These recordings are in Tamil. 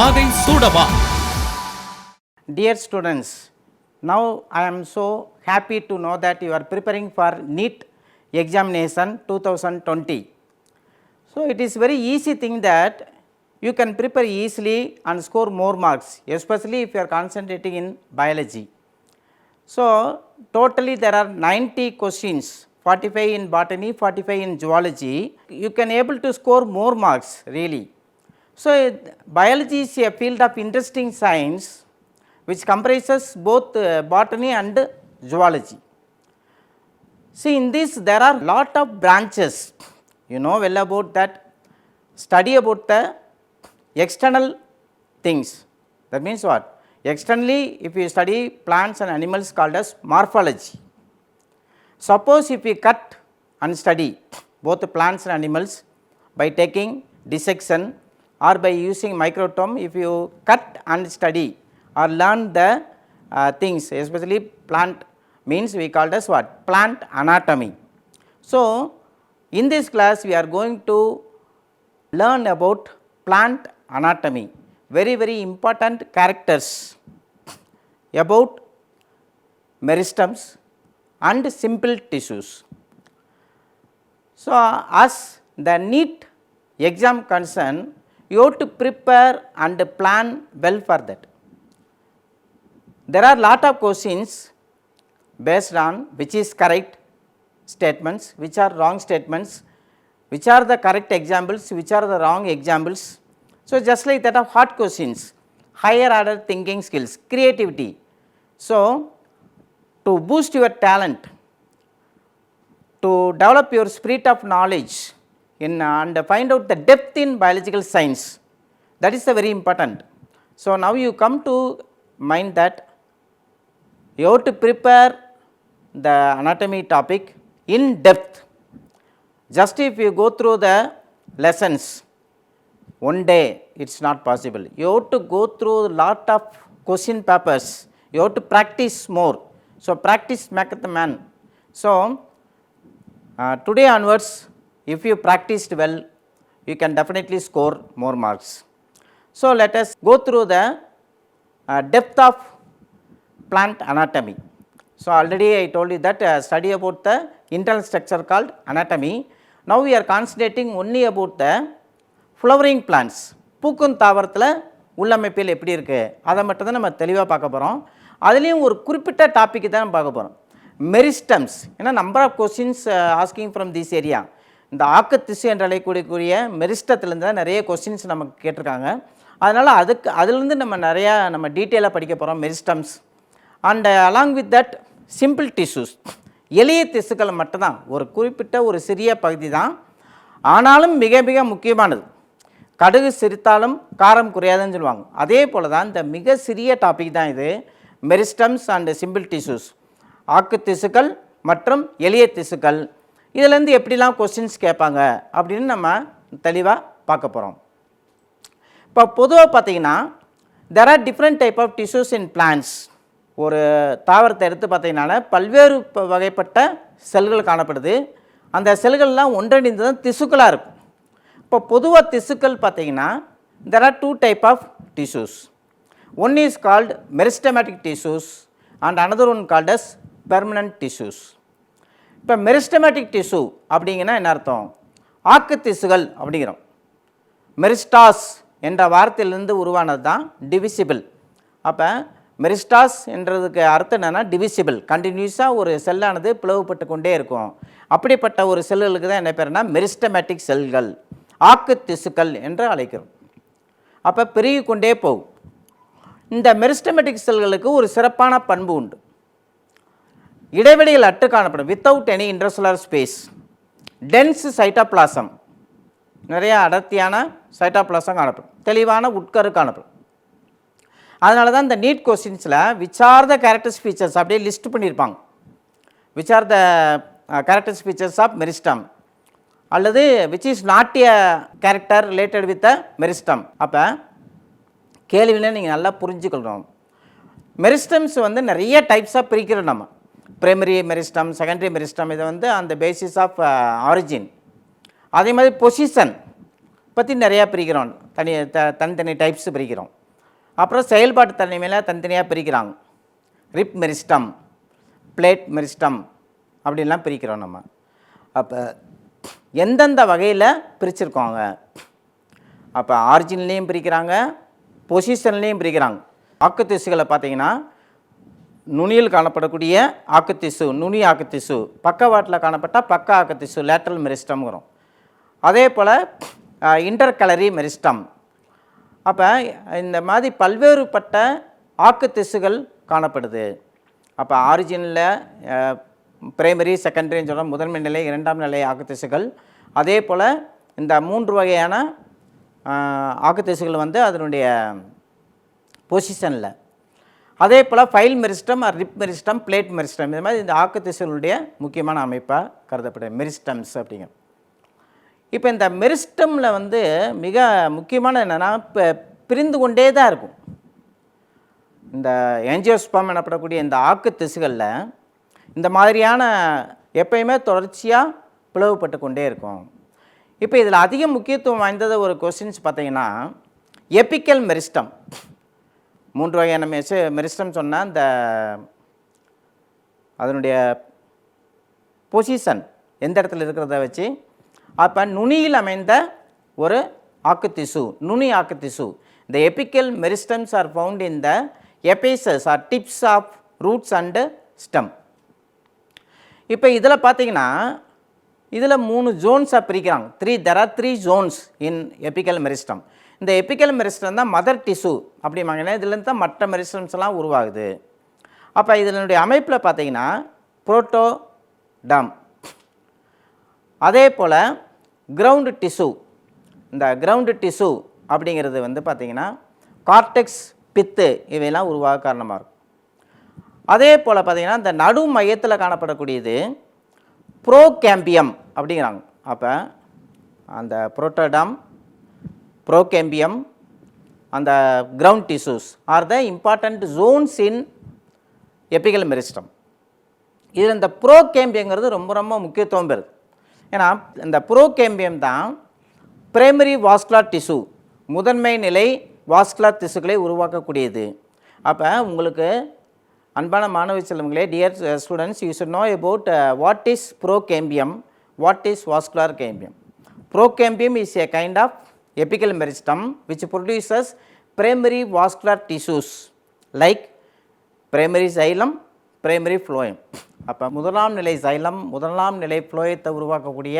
வாகை சூடவா. Dear students, now I am so happy to know that you are preparing for NEET examination 2020. So it is very easy thing that you can prepare easily and score more marks, especially if you are concentrating in biology. So totally there are 90 questions, 45 in botany, 45 in zoology. You can able to score more marks really. So biology is a field of interesting science which comprises both botany and zoology. See, in this there are lot of branches, you know well about that, study about the external things. That means what? Externally, if you study plants and animals, called as morphology. Suppose if you cut and study both the plants and animals by taking dissection or by using microtome, if you cut and study or learn the things, especially plant means we call as what? Plant anatomy. So in this class we are going to learn about plant anatomy, very important characters about meristems and simple tissues. So as the NEET exam concern, you have to prepare and plan well for that. There are lot of questions based on which is correct statements, which are wrong statements, which are the correct examples, which are the wrong examples. So just like that of hard questions, higher order thinking skills, creativity. So to boost your talent, to develop your spirit of knowledge in and find out the depth in biological science, that is the very important. So now you come to mind that you have to prepare the anatomy topic in depth. Just if you go through the lessons one day, it is not possible. You have to go through a lot of question papers. You have to practice more. So practice maketh the man. So today onwards, if you practiced well, you can definitely score more marks. So let us go through the depth of plant anatomy. So already I told you that study about the internal structure called anatomy. Now we are concentrating only about the flowering plants. பூக்கும் தாவரத்தில் உள்ளமைப்பில் எப்படி இருக்குது அதை மட்டும் தான் நம்ம தெளிவாக பார்க்க போகிறோம். அதுலேயும் ஒரு குறிப்பிட்ட டாப்பிக்கு தான் நம்ம பார்க்க போகிறோம், மெரிஸ்டம்ஸ். ஏன்னா number of questions asking from this area. இந்த ஆக்கத்திசு என்று அழைக்கக்கூடிய மெரிஸ்டத்துலேருந்து தான் நிறைய கொஸ்டின்ஸ் நமக்கு கேட்டிருக்காங்க. அதனால் அதுலேருந்து நம்ம டீட்டெயிலாக படிக்க போகிறோம் meristems. And along with that simple tissues, எளிய திசுக்கள் மட்டும்தான், ஒரு குறிப்பிட்ட ஒரு சிறிய பகுதி தான், ஆனாலும் மிக மிக முக்கியமானது. கடுகு சிரித்தாலும் காரம் குறையாதுன்னு சொல்லுவாங்க. அதே போல் தான் இந்த மிக சிறிய டாபிக் தான் இது, மெரிஸ்டம்ஸ் அண்ட் சிம்பிள் டிஷ்யூஸ், ஆக்கு திசுக்கள் மற்றும் எளிய திசுக்கள். இதிலேருந்து எப்படிலாம் கொஸ்டின்ஸ் கேட்பாங்க அப்படின்னு நம்ம தெளிவாக பார்க்க போகிறோம். இப்போ பொதுவாக பார்த்தீங்கன்னா there are different type of tissues in plants. ஒரு தாவரத்தை எடுத்து பார்த்தீங்கன்னா பல்வேறு வகைப்பட்ட செல்கள் காணப்படுது. அந்த செல்கள்லாம் ஒன்றிணைந்து தான் திசுக்களாக இருக்கும். இப்போ பொதுவாக திசுக்கள் பார்த்தீங்கன்னா there are two type of tissues. One is called meristematic tissues and another one called as permanent tissues. இப்போ மெரிஸ்டமேட்டிக் டிஷ்யூ அப்படிங்கன்னா என்ன அர்த்தம்? ஆக்கு திசுகள் அப்படிங்கிறோம். மெரிஸ்டாஸ் என்ற வார்த்தையிலிருந்து உருவானது தான் டிவிசிபிள். அப்போ மெரிஸ்டாஸ் என்றதுக்கு அர்த்தம் என்னென்னா டிவிசிபிள், கண்டினியூஸாக ஒரு செல்லானது பிளவுபட்டு கொண்டே இருக்கும். அப்படிப்பட்ட ஒரு செல்களுக்கு தான் என்ன பேருனா மெரிஸ்டமேட்டிக் செல்கள், ஆக்கு திசுக்கள் என்று அழைக்கிறோம். அப்போ பெருகி கொண்டே போகும். இந்த மெரிஸ்டமேட்டிக் செல்களுக்கு ஒரு சிறப்பான பண்பு உண்டு, இடைவெளிகள் அட்டு காணப்படும், without any intercellular space. Dense cytoplasm, நிறைய அடர்த்தியான சைட்டோபிளாசம் காணப்படும், தெளிவான உட்கரு காணப்படும். அதனால தான் இந்த நீட் கொஸ்டின்ஸில் which are the characters features அப்படியே லிஸ்ட் பண்ணியிருப்பாங்க. Which are the characters features of meristem அல்லது which is not a character related with a meristem. அப்போ கேள்வினே நீங்கள் நல்லா புரிஞ்சுக்கணும். மெரிஸ்டம்ஸ் நிறைய டைப்ஸாக பிரிக்கிறோம் நம்ம. பிரைமரி மெரிஸ்டம், செகண்டரி மெரிஸ்டம், இதை அந்த பேசிஸ் ஆஃப் ஆரிஜின். அதே மாதிரி பொசிஷன், பற்றி நிறையா பிரிக்கிறோம், தனித்தனி டைப்ஸ் பிரிக்கிறோம். அப்புறம் செயல்பாட்டு தனிமையில் தனித்தனியாக பிரிக்கிறாங்க. ரிப் மெரிஸ்டம், பிளேட் மெரிஸ்டம் அப்படின்லாம் பிரிக்கிறோம் நம்ம. அப்போ எந்தெந்த வகையில் பிரிச்சிருக்கோங்க? அப்போ ஆரிஜின்லேயும் பிரிக்கிறாங்க, பொசிஷன்லேயும் பிரிக்கிறாங்க. ஆக்குத்திசுகளை பார்த்தீங்கன்னா நுனியில் காணப்படக்கூடிய ஆக்குத்திசு, நுனி ஆக்குத்திசு, பக்கவாட்டில் காணப்பட்ட பக்க ஆக்குத்திசு, லேட்ரல் மெரிஸ்டம்ங்கிறோம். அதே போல் இன்டர்கலரி மெரிஸ்டம். அப்போ இந்த மாதிரி பல்வேறுபட்ட ஆக்குத்திசுகள் காணப்படுது. அப்போ ஆரிஜினில் பிரைமரி, செகண்டரின்னு சொல்கிற முதன்மை நிலை, இரண்டாம் நிலை ஆக்குத்திசுகள். அதே போல் இந்த 3 வகையான ஆக்குத்திசுகள் வந்து அதனுடைய பொசிஷனில். அதே போல் file meristem, rib meristem, plate meristem, இது மாதிரி இந்த ஆக்குத்திசுகளுடைய முக்கியமான அமைப்பாக கருதப்படுது மெரிஸ்டம்ஸ் அப்படிங்க. இப்போ இந்த மெரிஸ்டமில் வந்து மிக முக்கியமான என்னென்னா, இப்போ பிரிந்து கொண்டே தான் இருக்கும். இந்த ஏஞ்சியோஸ்பம் எனப்படக்கூடிய இந்த ஆக்குத்திசுகளில் இந்த மாதிரியான எப்பயுமே தொடர்ச்சியாக பிளவுபட்டு கொண்டே இருக்கும். இப்போ இதில் அதிக முக்கியத்துவம் வாய்ந்தது ஒரு கொஸ்டின்ஸ் பார்த்தீங்கன்னா, எபிக்கல் மெரிஸ்டம். 3 வகையான மெரிஸ்டம் சொன்னால் இந்த அதனுடைய பொசிஷன் எந்த இடத்துல இருக்கிறத வச்சு, அப்போ நுனியில் அமைந்த ஒரு ஆக்குத்திசு, நுனி ஆக்குத்திசு. இந்த apical meristems are found in the apices or tips of roots and stem. இப்போ இதில் பார்த்தீங்கன்னா இதில் 3 ஜோன்ஸாக பிரிக்கிறாங்க. there are 3 zones in epical meristem. இந்த எபிக்கல் மெரிஸ்டம் தான் மதர் டிஷ்யூ அப்படிம்பாங்க. இதுலேருந்து தான் மற்ற மெரிஸ்டம்ஸ்லாம் உருவாகுது. அப்போ இதனுடைய அமைப்பில் பார்த்தீங்கன்னா புரோட்டோடம், அதே போல் கிரவுண்டு டிஷ்யூ. இந்த கிரவுண்டு டிஷ்யூ அப்படிங்கிறது வந்து பார்த்திங்கன்னா கார்டெக்ஸ், பித்து இவையெல்லாம் உருவாக காரணமாக இருக்கும். அதே போல் பார்த்திங்கன்னா இந்த நடு மையத்தில் காணப்படக்கூடியது ப்ரோகேம்பியம் அப்படிங்கிறாங்க. அப்போ அந்த புரோட்டோடம், ப்ரோகேம்பியம், அந்த கிரவுண்ட் டிஷ்யூஸ் ஆர் த இம்பார்ட்டண்ட் ஜோன்ஸ் இன் எபிக்கல் மெரிஸ்டம். இதில் இந்த ப்ரோகேம்பியங்கிறது ரொம்ப ரொம்ப முக்கியத்துவம் பெறுது. ஏன்னா இந்த ப்ரோகேம்பியம் தான் பிரைமரி வாஸ்குலர் டிஷ்யூ, முதன்மை நிலை வாஸ்குலர் திசுக்களை உருவாக்கக்கூடியது. அப்போ உங்களுக்கு அன்பான மாணவ செல்வங்களே, dear students, you should know about what is procambium, what is vascular cambium. Procambium is a kind of apical meristem which produces primary vascular tissues like primary xylem, primary phloem. அப்போ முதலாம் நிலை xylem, முதலாம் நிலை phloயத்தை உருவாக்கக்கூடிய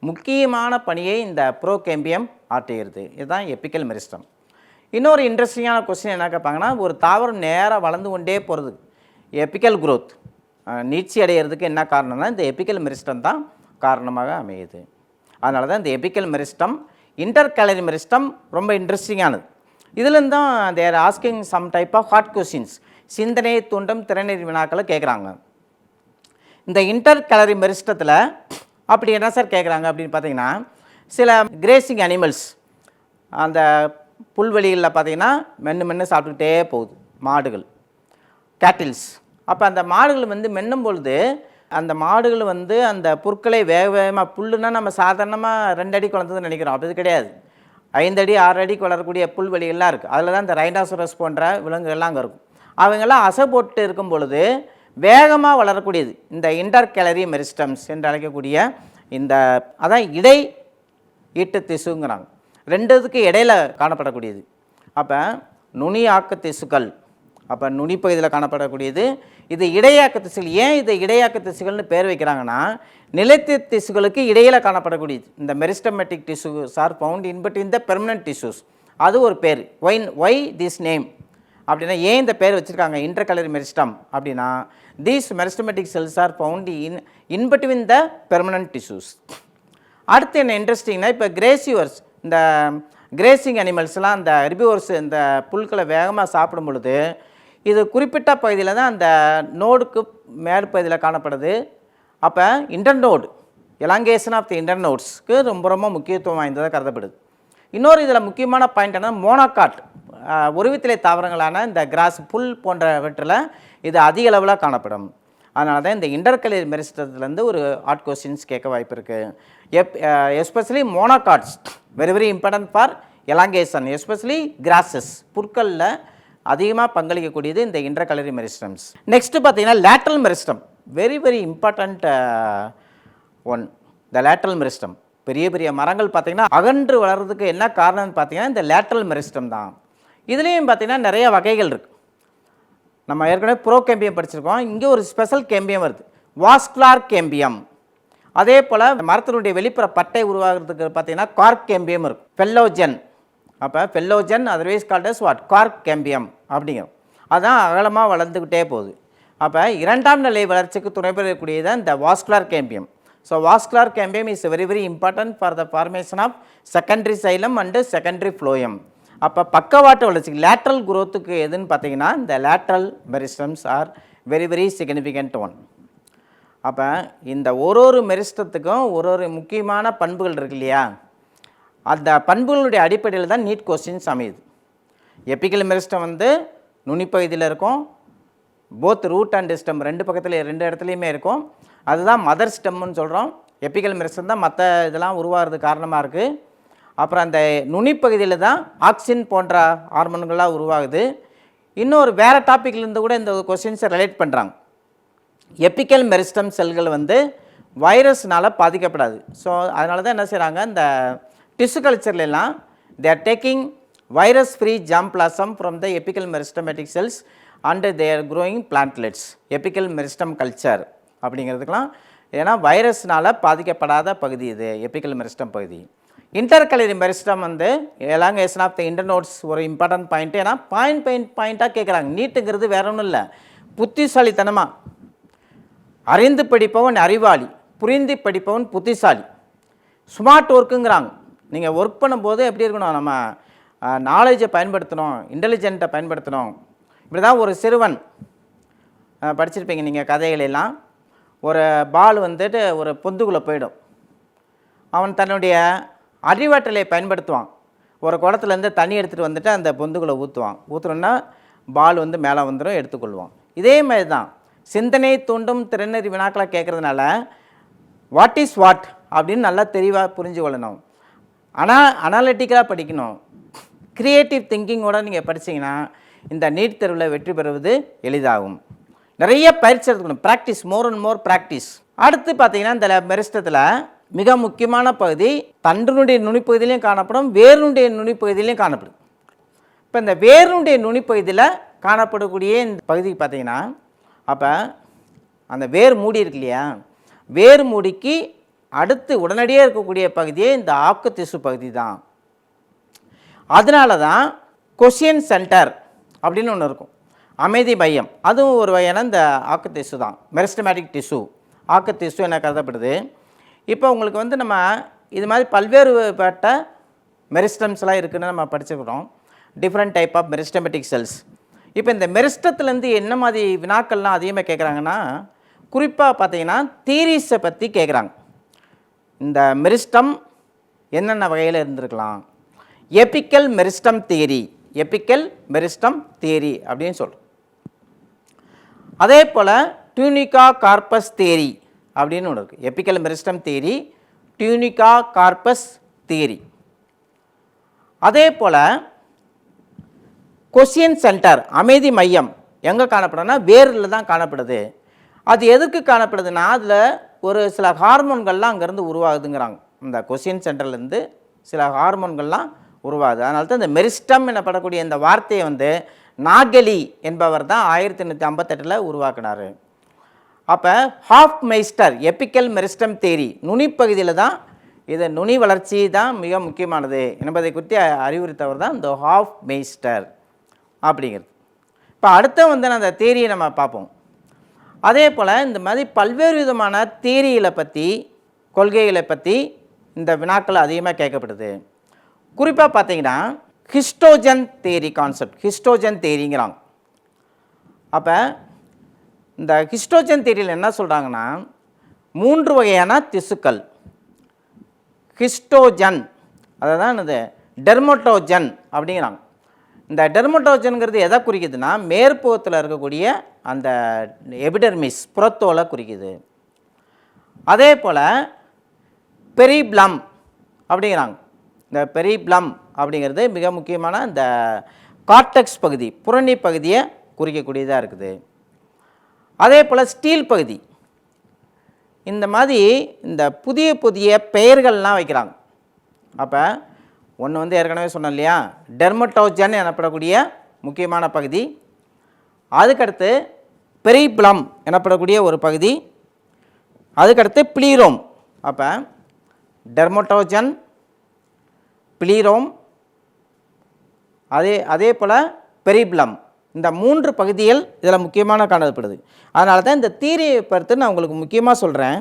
முக்கியமான பணியை இந்த ப்ரோகேம்பியம் ஆற்றுகிறது. இதுதான் எபிக்கல் மெரிஸ்டம். இன்னொரு இன்ட்ரெஸ்டிங்கான கொஸ்டின் என்ன கேட்பாங்கன்னா, ஒரு தாவரம் நேராக வளர்ந்து கொண்டே போகிறது, எபிக்கல் growth நீட்சி அடைகிறதுக்கு என்ன காரணம்னா இந்த எபிக்கல் மெரிஸ்டம் தான் காரணமாக அமையுது. அதனால தான் இந்த எபிக்கல் மெரிஸ்டம், இன்டர்கலரி மெரிஸ்டம் ரொம்ப இன்ட்ரெஸ்டிங்கானது. இதுலேருந்து தான் they're asking some type of hot questions, சிந்தனை தூண்டும் திறனறி வினாக்களை கேட்குறாங்க. இந்த இன்டர்கலரி மெரிஸ்டத்தில் அப்படி என்ன சார் கேட்குறாங்க அப்படின்னு பார்த்தீங்கன்னா, சில கிரேசிங் அனிமல்ஸ் அந்த புல்வெளிகளில் பார்த்தீங்கன்னா மென்று சாப்பிட்டுக்கிட்டே போகுது மாடுகள், கேட்டில்ஸ். அப்போ அந்த மாடுகள் வந்து மென்னும் பொழுது அந்த மாடுகள் வந்து அந்த புற்களை வேக வேகமாக, புல்லுன்னா நம்ம சாதாரணமாக 2 அடிக்கு வளர்ந்ததுன்னு நினைக்கிறோம், அப்படி கிடையாது. 5 அடி 6 அடிக்கு வளரக்கூடிய புல்வெளிகள்லாம் இருக்குது. அதில் தான் இந்த ரைனாசரஸ் போன்ற விலங்குகள்லாம் அங்கே இருக்கும். அவங்கெல்லாம் அசை போட்டு இருக்கும் பொழுது வேகமாக வளரக்கூடியது இந்த இன்டர்கலரி மெரிஸ்டம்ஸ் என்று அழைக்கக்கூடிய இந்த, அதான் இடை ஈட்டு திசுங்கிறாங்க, 2த்துக்கு இடையில் காணப்படக்கூடியது. அப்போ நுனி ஆக்க திசுக்கள், அப்போ நுனிப்பகுதியில் காணப்படக்கூடியது இது இடையாக்க திசுகள். ஏன் இது இடையாக்க திசுகள்னு பேர் வைக்கிறாங்கன்னா, நிலைத்த திசுகளுக்கு இடையில் காணப்படக்கூடியது இந்த meristematic tissues R found in between the permanent tissues. அது ஒரு பேர். ஒய் திஸ் நேம் அப்படின்னா, ஏன் இந்த பேர் வச்சுருக்காங்க இன்டர்கலரி மெரிஸ்டம் அப்படின்னா, these meristematic cells are found in between the permanent tissues. அடுத்து என்ன இன்ட்ரெஸ்டிங்னா, இப்போ கிரேசிவர்ஸ், இந்த கிரேசிங் அனிமல்ஸ்லாம் இந்த ஹெர்பிவோர்ஸ் இந்த புல்களை வேகமாக சாப்பிடும் பொழுது இது குறிப்பிட்ட பகுதியில் தான் அந்த நோடுக்கு மேற்பகுதியில் காணப்படுது. அப்போ இன்டர்நோடு, எலாங்கேஷன் ஆஃப் தி இன்டர்நோட்ஸ்க்கு ரொம்ப ரொம்ப முக்கியத்துவம் வாய்ந்ததாக கருதப்படுது. இன்னொரு இதில் முக்கியமான பாயிண்ட் என்ன, மோனோகாட் உருவித்திலை தாவரங்களான இந்த கிராஸ், புல் போன்றவற்றில் இது அதிக அளவில் காணப்படும். அதனால தான் இந்த இன்டர்கலரி மெரிஸ்டத்துலேருந்து ஒரு ஹார்ட் கொஸ்டின்ஸ் கேட்க வாய்ப்பு இருக்குது. Especially monocots very very important for elongation, especially grasses புற்களில் அதிகமாக பங்களிக்கக்கூடியது இந்த இன்டர்கலரி மெரிஸ்டம்ஸ். நெக்ஸ்ட்டு பார்த்தீங்கன்னா lateral meristem, very very important one. இந்த லேட்ரல் மெரிஸ்டம் பெரிய பெரிய மரங்கள் பார்த்திங்கன்னா அகன்று வளர்கிறதுக்கு என்ன காரணம்னு பார்த்தீங்கன்னா இந்த லேட்ரல் மெரிஸ்டம் தான். இதுலேயும் பார்த்திங்கன்னா நிறைய வகைகள் இருக்குது. நம்ம ஏற்கனவே ப்ரோ கேம்பியம் படிச்சிருக்கோம், இங்கே ஒரு ஸ்பெஷல் கேம்பியம் வருது, வாஸ்குலார் கேம்பியம். அதே போல் மரத்தினுடைய வெளிப்புற பட்டை உருவாகிறதுக்கு பார்த்திங்கன்னா கார்க் கேம்பியம் இருக்கும், ஃபெல்லோஜன். அப்போ phellogen otherwise called as what, cork cambium அப்படிங்கும். அதுதான் அகலமாக வளர்ந்துக்கிட்டே போகுது. அப்போ இரண்டாம் நிலை வளர்ச்சிக்கு துணை பெறக்கூடியதான் இந்த vascular cambium. So vascular cambium is very very important for the formation of secondary xylem and secondary phloem. அப்போ பக்கவாட்டு வளர்ச்சிக்கு லேட்ரல் குரோத்துக்கு எதுன்னு பார்த்தீங்கன்னா இந்த lateral meristems are very very significant one. அப்போ இந்த ஒரு மெரிஸ்டத்துக்கும் ஒரு முக்கியமான பண்புகள் இருக்கு இல்லையா, அந்த பண்புகளுடைய அடிப்படையில் தான் நீட் கொஸ்டின்ஸ் அமையுது. எபிக்கல் மெரிஸ்டம் வந்து நுனிப்பகுதியில் இருக்கும், போத் ரூட் அண்ட் ஸ்டெம் ரெண்டு இடத்துலையுமே இருக்கும். அதுதான் மதர் ஸ்டெம்முன்னு சொல்கிறோம். எபிக்கல் மெரிஸ்டம் தான் மற்ற இதெல்லாம் உருவாகிறதுக்கு காரணமாக இருக்குது. அப்புறம் அந்த நுனிப்பகுதியில் தான் ஆக்சின் போன்ற ஹார்மோன்கள்லாம் உருவாகுது. இன்னொரு வேறு டாப்பிக்லேருந்து கூட இந்த கொஸ்டின்ஸை ரிலேட் பண்ணுறாங்க. எபிக்கல் மெரிஸ்டம் செல்கள் வந்து வைரஸ்னால் பாதிக்கப்படாது. ஸோ அதனால தான் என்ன செய்கிறாங்க, இந்த டிஷ்யூ கல்ச்சர்லாம் they are taking virus free germplasm from the apical meristematic cells and they are growing plantlets. Apical meristem culture அப்படிங்கிறதுக்கெலாம் ஏன்னா வைரஸ்னால் பாதிக்கப்படாத பகுதி இது எபிக்கல் மெரிஸ்டம் பகுதி. இன்டர்கலரி மெரிஸ்டம் வந்து எலாங்கேஷன் ஆஃப் த இன்டர்நோட்ஸ் ஒரு இம்பார்ட்டன்ட் பாயிண்ட்டு. ஏன்னா பாயிண்ட்டாக கேட்குறாங்க. நீட்டுங்கிறது வேற ஒன்றும் இல்லை, புத்திசாலித்தனமாக அறிந்து படிப்பவன் அறிவாளி, புரிந்து படிப்பவன் புத்திசாலி, ஸ்மார்ட் ஒர்க்குங்கிறாங்க. நீங்கள் ஒர்க் பண்ணும்போது எப்படி இருக்கணும், நம்ம நாலேஜை பயன்படுத்தணும், இன்டெலிஜென்ட்டை பயன்படுத்தணும். இப்படி தான் ஒரு சிறுவன் படிச்சிருப்பீங்க நீங்கள் கதைகளெல்லாம். ஒரு பால் வந்துட்டு ஒரு பொந்துக்குள்ளே போயிடும், அவன் தன்னுடைய அறிவாற்றலை பயன்படுத்துவான். ஒரு குடத்துலேருந்து தண்ணி எடுத்துகிட்டு வந்துட்டு அந்த பொந்துக்குள்ளே ஊற்றுறோன்னா பால் வந்து மேலே வந்துடும், எடுத்துக்கொள்வான். இதே மாதிரி தான் சிந்தனை தூண்டும் திறனறி வினாக்களை கேட்குறதுனால வாட் இஸ் வாட் அப்படின்னு நல்லா தெளிவாக புரிஞ்சு கொள்ளணும். ஆனால் அனாலிட்டிக்கலாக படிக்கணும். க்ரியேட்டிவ் திங்கிங்கோடு நீங்கள் படித்தீங்கன்னா இந்த நீட் தேர்வில் வெற்றி பெறுவது எளிதாகும். நிறைய பயிற்சி எடுத்துக்கணும், practice, more and more practice. அடுத்து பார்த்தீங்கன்னா இந்த மெரிஸ்டத்தில் மிக முக்கியமான பகுதி தண்டினுடைய நுனிப்பகுதியிலையும் காணப்படும், வேருடைய நுனிப்பகுதியிலையும் காணப்படும். இப்போ இந்த வேருடைய நுனிப்பகுதியில் காணப்படக்கூடிய இந்த பகுதிக்கு பார்த்தீங்கன்னா, அப்போ அந்த வேர் மூடி இருக்கு இல்லையா, வேர் மூடிக்கு அடுத்து உடனடியாக இருக்கக்கூடிய பகுதியே இந்த ஆக்கு திசு பகுதி தான். அதனால தான் கொஷியன் சென்டர் அப்படின்னு ஒன்று இருக்கும், அமைதி மையம். அதுவும் ஒரு வகையான இந்த ஆக்கு திசு தான், மெரிஸ்டமேட்டிக் டிஷ்யூ, ஆக்கு திசு என கருதப்படுது. இப்போ உங்களுக்கு வந்து நம்ம இது மாதிரி பல்வேறுபட்ட மெரிஸ்டம்ஸ்லாம் இருக்குதுன்னு நம்ம படிச்சுக்கிறோம், different type of meristematic cells. இப்போ இந்த மெரிஸ்டத்துலேருந்து என்ன மாதிரி வினாக்கள்லாம் அதிகமாக கேட்குறாங்கன்னா, குறிப்பாக பார்த்தீங்கன்னா தியரிஸை பற்றி கேட்குறாங்க. இந்த மெரிஸ்டம் என்னென்ன வகையில் இருந்திருக்கலாம், எபிக்கல் மெரிஸ்டம் தியரி, எபிக்கல் மெரிஸ்டம் தியரி அப்படின்னு சொல்கிறோம். அதே போல் டியூனிகா கார்பஸ் தியரி அப்படின்னு ஒன்று இருக்குது. எபிக்கல் meristem theory, tunica corpus theory. அதே போல் கொஷியன் சென்டர், அமைதி மையம் எங்கே காணப்படுதுன்னா வேரில் தான் காணப்படுது. அது எதுக்கு காணப்படுதுன்னா அதில் ஒரு சில ஹார்மோன்கள்லாம் அங்கேருந்து உருவாகுதுங்கிறாங்க. இந்த கொஷியன் சென்டர்லேருந்து சில ஹார்மோன்கள்லாம் உருவாகுது. அதனால தான் இந்த மெரிஸ்டம் எனப்படக்கூடிய இந்த வார்த்தையை வந்து நாகலி என்பவர் தான் 1858 உருவாக்கினார். அப்போ ஹாஃப் மெய்ஸ்டர் எபிக்கல் மெரிஸ்டம் தியரி, நுனிப்பகுதியில் தான் இது, நுனி வளர்ச்சி தான் மிக முக்கியமானது என்பதை குறித்து அறிவுறுத்தவர் தான் இந்த ஹாஃப் மெய்ஸ்டர் அப்படிங்கிறது. இப்போ அடுத்த வந்து அந்த தியரியை நம்ம பார்ப்போம். அதே போல் இந்த மாதிரி பல்வேறு விதமான தியரிகளை பற்றி, கொள்கைகளை பற்றி இந்த வினாக்கள் அதிகமாக கேட்கப்படுது. குறிப்பாக பார்த்தீங்கன்னா ஹிஸ்டோஜன் தியரி கான்செப்ட், ஹிஸ்டோஜன் தியரிங்கிறாங்க. அப்போ இந்த ஹிஸ்டோஜன் தியரியில் என்ன சொல்கிறாங்கன்னா, 3 வகையான திசுக்கள் ஹிஸ்டோஜன், அதை தான் இது டெர்மட்டோஜன் அப்படிங்கிறாங்க. இந்த டெர்மட்டோஜன்கிறது எதை குறிக்குதுன்னா மேற்புறத்தில் இருக்கக்கூடிய அந்த எபிடெர்மிஸ் புறத்தோலை குறிக்குது. அதே போல் பெரிப்ளம் அப்படிங்கிறாங்க. இந்த பெரிப்ளம் அப்படிங்கிறது மிக முக்கியமான இந்த கார்டெக்ஸ் பகுதி புறணி பகுதியை குறிக்கக்கூடியதாக இருக்குது. அதே போல் ஸ்டீல் பகுதி. இந்த மாதிரி இந்த புதிய புதிய பெயர்கள்லாம் வைக்கிறாங்க. அப்போ ஒன்று வந்து ஏற்கனவே சொன்னோம் இல்லையா, டெர்மட்டோஜன் எனப்படக்கூடிய முக்கியமான பகுதி, அதுக்கடுத்து பெரிப்ளம் எனப்படக்கூடிய ஒரு பகுதி, அதுக்கடுத்து பிளீரோம். அப்போ டெர்மட்டோஜன், பிளீரோம், அதே போல் பெரிப்ளம், இந்த 3 பகுதிகள் இதில் முக்கியமான காணப்படுது. அதனால தான் இந்த தியரியை பொறுத்து நான் உங்களுக்கு முக்கியமாக சொல்கிறேன்.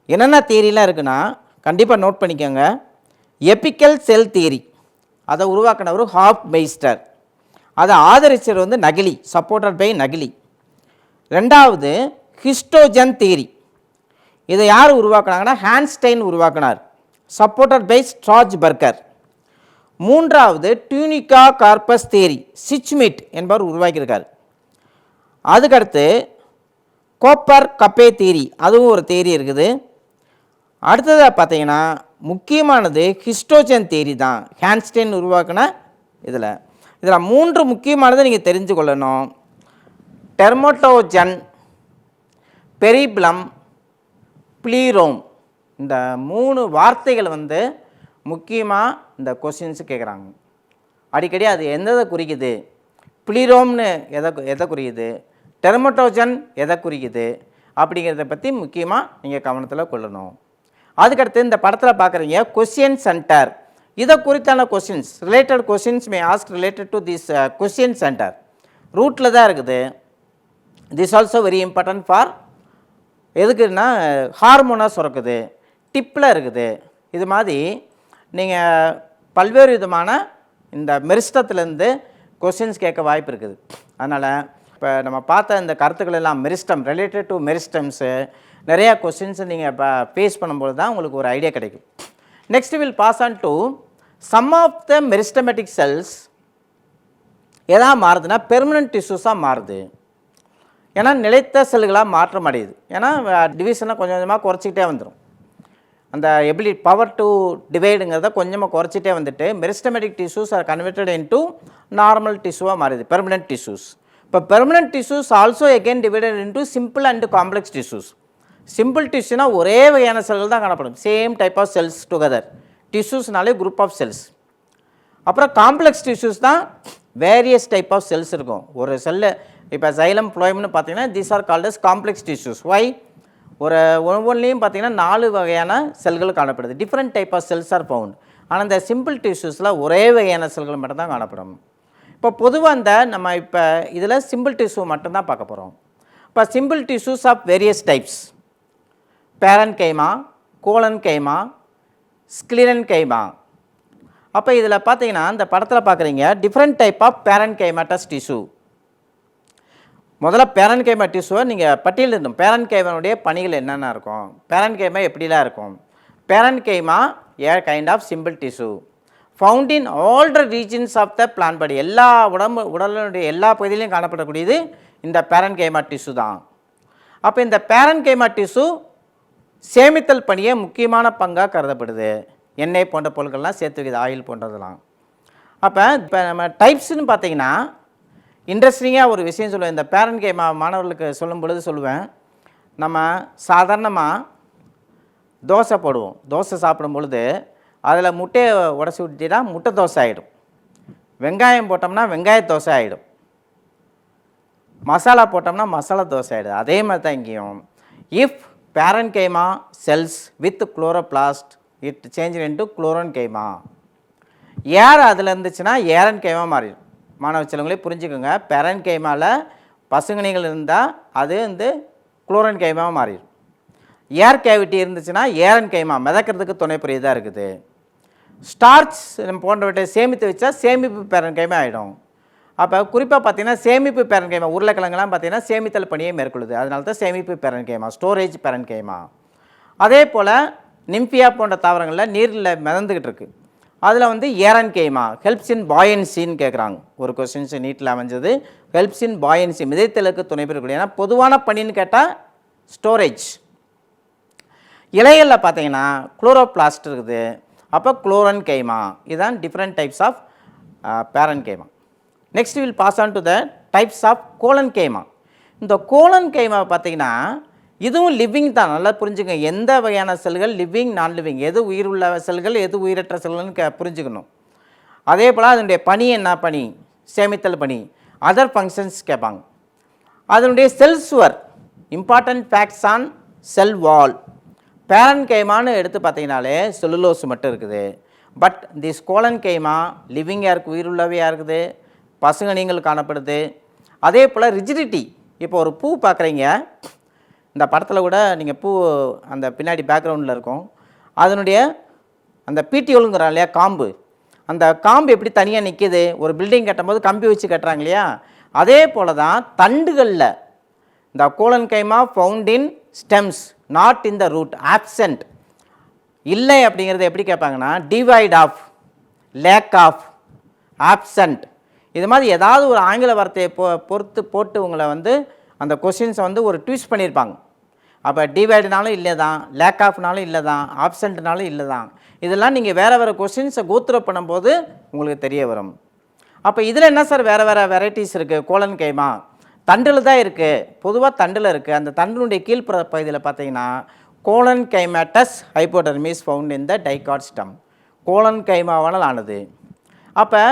என்னென்ன தியரிலாம் இருக்குன்னா கண்டிப்பாக நோட் பண்ணிக்கோங்க. எபிக்கல் செல் தியரி, அதை உருவாக்கினவர் ஹாஃப்மெய்ஸ்டர், அதை ஆதரிச்சவர் வந்து நகிலி, சப்போர்ட்டட் பை நகிலி. ரெண்டாவது ஹிஸ்டோஜன் தியரி, இதை யார் உருவாக்குனாங்கன்னா ஹான்ஸ்டைன் உருவாக்கினார், சப்போர்ட்டட் பை ஸ்ட்ராஸ்பர்கர். மூன்றாவது டியூனிகா கார்பஸ் தியரி, சிச்மிட் என்பவர் உருவாக்கியிருக்கார். அதுக்கடுத்து கோப்பர் கப்பே தியரி, அதுவும் ஒரு தியரி இருக்குது. அடுத்ததாக பார்த்தீங்கன்னா முக்கியமானது ஹிஸ்டோஜன் தியரி தான், ஹான்ஸ்டைன் உருவாக்கின. இதில் 3 முக்கியமானதை நீங்கள் தெரிஞ்சு கொள்ளணும். டெர்மட்டோஜன், பெரிப்ளம், பிளீரோம், இந்த 3 வார்த்தைகள் வந்து முக்கியமாக இந்த கொஸ்டின்ஸு கேட்குறாங்க அடிக்கடி. அது எதை குறிக்குது? பிளீரோம்னு எதை குறிக்குது, டெர்மட்டோஜன் எதை குறிக்குது அப்படிங்கிறத பற்றி முக்கியமாக நீங்கள் கவனத்தில் கொள்ளணும். அதுக்கடுத்து இந்த படத்தில் பார்க்குறீங்க கொஸ்டின் சென்டர், இதை குறித்தான questions, related questions May ask related to this question centre. ரூட்டில் தான் இருக்குது. This also very important for எதுக்குன்னா ஹார்மோனாக சுரக்குது, டிப்பில் இருக்குது. இது மாதிரி நீங்கள் பல்வேறு விதமான இந்த மெரிஸ்டத்துலேருந்து கொஸ்டின்ஸ் கேட்க வாய்ப்பு இருக்குது. அதனால் இப்போ நம்ம பார்த்த இந்த கருத்துக்கள் எல்லாம் மெரிஸ்டம், ரிலேட்டட் டு மெரிஸ்டம்ஸு, நிறையா கொஸ்டின்ஸை நீங்கள் இப்போ ஃபேஸ் பண்ணும்போது தான் உங்களுக்கு ஒரு ஐடியா கிடைக்கும். Next will pass on to some of the meristematic cells எதா மாறுதுன்னா பெர்மனன்ட் டிஷ்யூஸாக மாறுது. ஏன்னா நிலைத்த செல்களாக மாற்றம் அடையுது. ஏன்னா டிவிஷனை கொஞ்சம் கொஞ்சமாக குறைச்சிக்கிட்டே வந்துடும். அந்த எபிலிட்டி பவர் டு டிவைடுங்கிறத கொஞ்சமாக குறைச்சிட்டே வந்துட்டு meristematic tissues are converted into normal டிஷ்யூவாக மாறுது, பெர்மனன்ட் டிஷ்யூஸ். இப்போ permanent tissues also again divided into simple and complex tissues. Simple டிஷ்யூனா ஒரே வகையான செல்கள் தான் காணப்படும், same type of cells together. டிஷ்யூஸ்னாலே குரூப் ஆஃப் செல்ஸ். அப்புறம் காம்ப்ளெக்ஸ் டிஷ்யூஸ் தான் வேரியஸ் டைப் ஆஃப் செல்ஸ் இருக்கும். ஒரு செல்லு இப்போ சைலம் ஃப்ளோயம்னு பார்த்தீங்கன்னா these are called as complex tissues. Why? ஒரு ஒவ்வொன்றிலையும் பார்த்தீங்கன்னா 4 வகையான செல்கள் காணப்படுது, different type of cells are found. ஆனால் இந்த சிம்பிள் டிஷ்யூஸில் ஒரே வகையான செல்கள் மட்டும்தான் காணப்படும். இப்போ பொதுவாக இந்த நம்ம இப்போ இதில் சிம்பிள் டிஷ்யூ மட்டும்தான் பார்க்க போகிறோம். இப்போ simple tissues of various types, parenchyma, collenchyma, sclerenchyma. அப்போ இதில் பார்த்தீங்கன்னா இந்த படத்தில் பார்க்குறீங்க different type of parenchymatous tissue. முதல்ல பேரன்கைமா டிஷ்யூவை நீங்கள் பட்டியலிடணும். பேரன்கைமாவுடைய பணிகள் என்னென்ன இருக்கும், பேரன்கைமா எப்படிலாம் இருக்கும். Parenchyma a kind of simple tissue found in all the regions of the plant body. எல்லா உடலுடைய எல்லா பகுதியிலையும் காணப்படக்கூடியது இந்த பேரன்கைமா டிஷ்யூ தான். அப்போ இந்த பேரன்கைமா டிஷ்யூ சேமித்தல் பணியை முக்கியமான பங்காக கருதப்படுது. எண்ணெய் போன்ற பொருட்கள்லாம் சேர்த்து வைக்குது, ஆயில் போன்றதெல்லாம். அப்போ இப்போ நம்ம டைப்ஸ்னு பார்த்தீங்கன்னா இன்ட்ரெஸ்டிங்காக ஒரு விஷயம் சொல்லுவேன். இந்த பேரன்கைமா மாணவர்களுக்கு சொல்லும் பொழுது சொல்லுவேன், நம்ம சாதாரணமாக தோசை போடுவோம். தோசை சாப்பிடும் பொழுது அதில் முட்டையை உடச்சி விட்டுட்டா முட்டை தோசை ஆகிடும், வெங்காயம் போட்டோம்னா வெங்காய தோசை ஆகிடும், மசாலா போட்டோம்னா மசாலா தோசை ஆகிடும். அதே மாதிரி தான் இங்கேயும். If parenchyma cells with chloroplast it change into chlorenchyma. Air அதில் இருந்துச்சுன்னா ஏரன்கைமா மாறிடும். மாணவ செல்வங்களே புரிஞ்சுக்கோங்க, பேரன்கைமாவில் பசுங்கணிகள் இருந்தால் அது வந்து குளோரன்கைமா மாறிடும். ஏர் கேவிட்டி இருந்துச்சுன்னா ஏரன்கைமா மிதக்கிறதுக்கு துணை புரியதாக இருக்குது. ஸ்டார்ச் போன்றவற்றை சேமித்து வச்சா சேமிப்பு பேரன்கைமா ஆகிடும். அப்போ குறிப்பாக பார்த்தீங்கன்னா சேமிப்பு பேரன்கைமா, உருளைக்கிழங்குலாம் பார்த்தீங்கன்னா சேமித்தல் பணியை மேற்கொள்ளுது. அதனால தான் சேமிப்பு பேரன்கைமா, ஸ்டோரேஜ் பேரன்கைமா. அதே போல் நிம்பியா போன்ற தாவரங்களில் நீரில் மிதந்துக்கிட்டு இருக்குது. அதில் வந்து ஏரன் கேமா ஹெல்ப்ஸ் இன் பாயன்சின்னு கேட்குறாங்க. ஒரு கொஸ்டின்ஸ் நீட்டில் அமைஞ்சது ஹெல்ப்ஸ் இன் பாயன்சி, மிதத்தலுக்கு துணை பெறக்கூடிய. ஏன்னா பொதுவான பணின்னு கேட்டால் ஸ்டோரேஜ். இலைகளில் பார்த்தீங்கன்னா குளோரோபிளாஸ்ட் இருக்குது, அப்போ குளோரன் கைமா. இதுதான் different types of parenchyma. Next will pass on to the types of collenchyma. இந்த கோலன் கைமா பார்த்தீங்கன்னா இதுவும் லிவிங் தான். நல்லா புரிஞ்சுங்க, எந்த வகையான செல்கள் லிவிங் நான் லிவிங், எது உயிர் உள்ள செல்கள் எது உயிரற்ற செல்கள்னு புரிஞ்சுக்கணும். அதே போல் அதனுடைய பணி என்ன பணி, சேமித்தல் பணி, அதர் ஃபங்க்ஷன்ஸ் கேட்பாங்க. அதனுடைய செல் சுவர், இம்பார்ட்டன்ட் ஃபேக்ட்ஸ் ஆன் செல் வால். பேரன் கைமான்னு எடுத்து பார்த்தீங்கனாலே செல்லுலோஸ் மட்டும் இருக்குது. பட் திஸ் கோலன் கைமா லிவிங்காக இருக்குது, உயிர் உள்ளவையாக இருக்குது, பசுங்கணிகள் காணப்படுது. அதே போல் ரிஜிடிட்டி. இப்போ ஒரு பூ பார்க்குறீங்க, இந்த படத்தில் கூட நீங்கள் பூ அந்த பின்னாடி பேக்ரவுண்டில் இருக்கும், அதனுடைய அந்த பீட்டியோலுங்கிறான் இல்லையா காம்பு, அந்த காம்பு எப்படி தனியாக நிற்கிது, ஒரு பில்டிங் கட்டும்போது கம்பி வச்சு கட்டுறாங்க இல்லையா, அதே போல் தான் தண்டுகளில் இந்த collenchyma found in stems not in the root, absent. இல்லை அப்படிங்கிறது எப்படி கேட்பாங்கன்னா devoid of, lack of, absent. இது மாதிரி ஏதாவது ஒரு ஆங்கில வார்த்தையை பொறுத்து போட்டு உங்களை வந்து அந்த கொஸ்டின்ஸை வந்து ஒரு ட்விஸ்ட் பண்ணியிருப்பாங்க. அப்போ டிவைடுனாலும் இல்லை தான், லேக் ஆஃப்னாலும் இல்லை தான், ஆப்சென்ட்னாலும் இல்லை தான். இதெல்லாம் நீங்கள் வேறு வேறு கொஸ்டின்ஸை கோத்ரூ பண்ணும்போது உங்களுக்கு தெரிய வரும். அப்போ இதில் என்ன சார் வேறு வேறு வெரைட்டிஸ் இருக்குது? கோலன் கைமா தண்டில் தான் இருக்குது, பொதுவாக தண்டில் இருக்குது. அந்த தண்டினுடைய கீழ்ப்புற பகுதியில் பார்த்தீங்கன்னா collenchymatous hypodermis found in the dicot stem, கோலன் கைமாவானால் ஆனது. அப்போ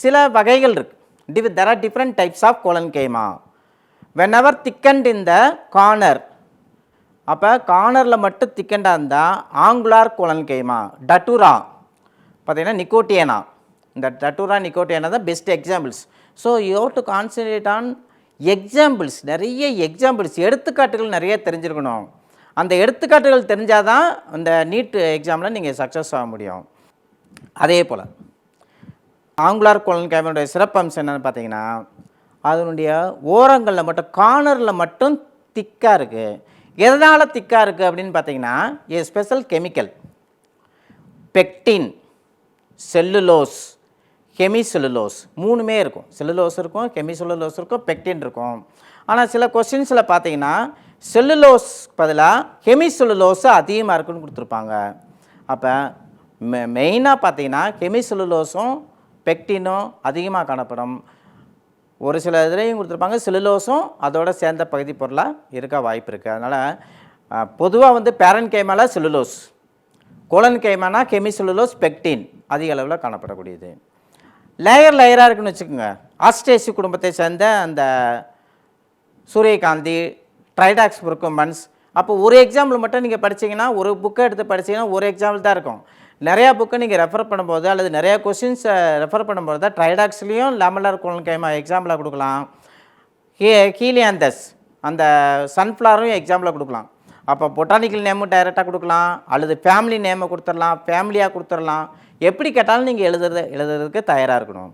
சில வகைகள் இருக்குது. There are different types of collenchyma. whenever thickened in the corner, அப்போ கார்னரில் மட்டும் திக்கண்டாக இருந்தால் ஆங்குலார் கோலன் கைமா. டட்டூரா பார்த்தீங்கன்னா நிக்கோட்டியனா, இந்த டட்டூரா நிக்கோட்டியனா தான் best examples. So you have to concentrate on examples, நிறைய எக்ஸாம்பிள்ஸ், எடுத்துக்காட்டுகள் நிறைய தெரிஞ்சிருக்கணும். அந்த எடுத்துக்காட்டுகள் தெரிஞ்சால் தான் அந்த நீட் எக்ஸாமில் நீங்கள் சக்ஸஸ் ஆக முடியும். அதே போல் ஆங்குலார் கோலன் கைமாவுடைய சிறப்பம்சம் என்னென்னு பார்த்தீங்கன்னா அதனுடைய ஓரங்களில் மட்டும், கார்னரில் மட்டும் திக்காக இருக்குது. எதனால் திக்காக இருக்குது அப்படின்னு பார்த்தீங்கன்னா ஏ special chemical, pectin, cellulose, hemicellulose, மூணுமே இருக்கும். செல்லுலோஸ் இருக்கும், ஹெமிசெல்லுலோஸ் இருக்கும், பெக்டின் இருக்கும். ஆனால் சில கொஸ்டின்ஸில் பார்த்தீங்கன்னா செல்லுலோஸ் பதிலாக ஹெமிசெல்லுலோஸ் அதிகமாக இருக்குன்னு கொடுத்துருப்பாங்க. அப்போ மெயினாக பார்த்தீங்கன்னா ஹெமிசெல்லுலோஸும் பெக்டினும் அதிகமாக காணப்படும். ஒரு சில இதுலேயும் கொடுத்துருப்பாங்க செல்லுலோஸும் அதோட சேர்ந்த பகுதி பொருளாக இருக்க வாய்ப்பு இருக்குது. அதனால் பொதுவாக வந்து பேரன் கைமால செல்லுலோஸ், கோலன் கைமானா ஹெமிசெல்லுலோஸ், பெக்டின் அதிக அளவில் காணப்படக்கூடியது. லேயராக இருக்குன்னு வச்சுக்கோங்க. ஆஸ்டேசி குடும்பத்தை சேர்ந்த அந்த சூரியகாந்தி, ட்ரைடாக்ஸ் புர்கும்பன்ஸ். அப்போ ஒரு எக்ஸாம்பிள் மட்டும் நீங்கள் படித்தீங்கன்னா, ஒரு புக்கை எடுத்து படித்தீங்கன்னா ஒரு எக்ஸாம்பிள் தான் இருக்கும். நிறையா புக்கை நீங்கள் ரெஃபர் பண்ணும்போது அல்லது நிறையா கொஸ்டின்ஸை ரெஃபர் பண்ணும்போது தான் ட்ரைடாக்ஸ்லேயும் லேமலர் கோலன் கைமா எக்ஸாம்பிளாக கொடுக்கலாம். ஹீலியாந்தஸ் அந்த சன்ஃப்ளவரும் எக்ஸாம்பிளாக கொடுக்கலாம். அப்போ பொட்டானிக்கல் நேமும் டைரெக்டாக கொடுக்கலாம், அல்லது ஃபேமிலி நேமை கொடுத்துடலாம், ஃபேமிலியாக கொடுத்துடலாம். எப்படி கேட்டாலும் நீங்கள் எழுதுறதுக்கு தயாராக இருக்கணும்.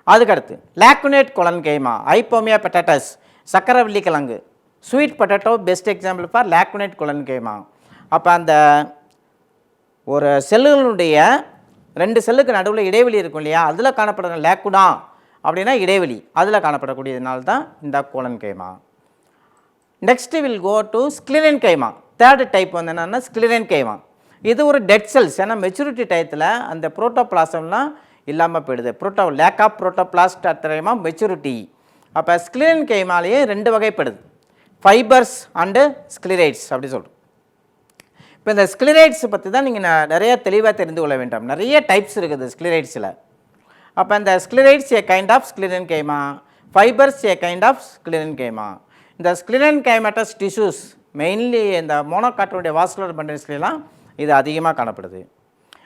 அதுக்கடுத்து லேக்குனேட் கோலன் கைமா, ஐப்போமியா பொட்டேட்டஸ், சக்கரவள்ளி கிழங்கு, sweet potato best example for lacunate collenchyma. அப்போ அந்த ஒரு செல்லுகளுடைய 2 செல்லுக்கு நடுவில் இடைவெளி இருக்கும் இல்லையா, அதில் காணப்படுற லேக்குனா அப்படின்னா இடைவெளி, அதில் காணப்படக்கூடியதுனால தான் இந்த collenchyma. Next will go to sclerenchyma. Third type வந்து என்னென்னா ஸ்க்ளிரன் கைமா. இது ஒரு டெட் செல்ஸ். ஏன்னா மெச்சூரிட்டி டயத்தில் அந்த புரோட்டோபிளாசம்லாம் இல்லாமல் போயிடுது. Lack of protoplast at time of maturity. அப்போ ஸ்க்ளிரன் கைமாலேயே 2 வகைப்படுது, ஃபைபர்ஸ் அண்டு ஸ்க்ளிரைட்ஸ் அப்படி சொல்கிறோம். இப்போ இந்த ஸ்க்ளிரைட்ஸ் பற்றி தான் நீங்கள் நிறைய தெளிவாக தெரிந்து கொள்ள வேண்டும். நிறைய டைப்ஸ் இருக்குது ஸ்க்ளிரைட்ஸில். அப்போ இந்த sclereids a kind of sclerenchyma, fibres a kind of sclerenchyma. இந்த ஸ்க்ளிரன் கைமேட்டஸ் டிஷ்யூஸ் மெயின்லி இந்த மோனோகார்டினுடைய வாஸ்குலர் பண்டல்ஸ்லாம் இது அதிகமாக காணப்படுது.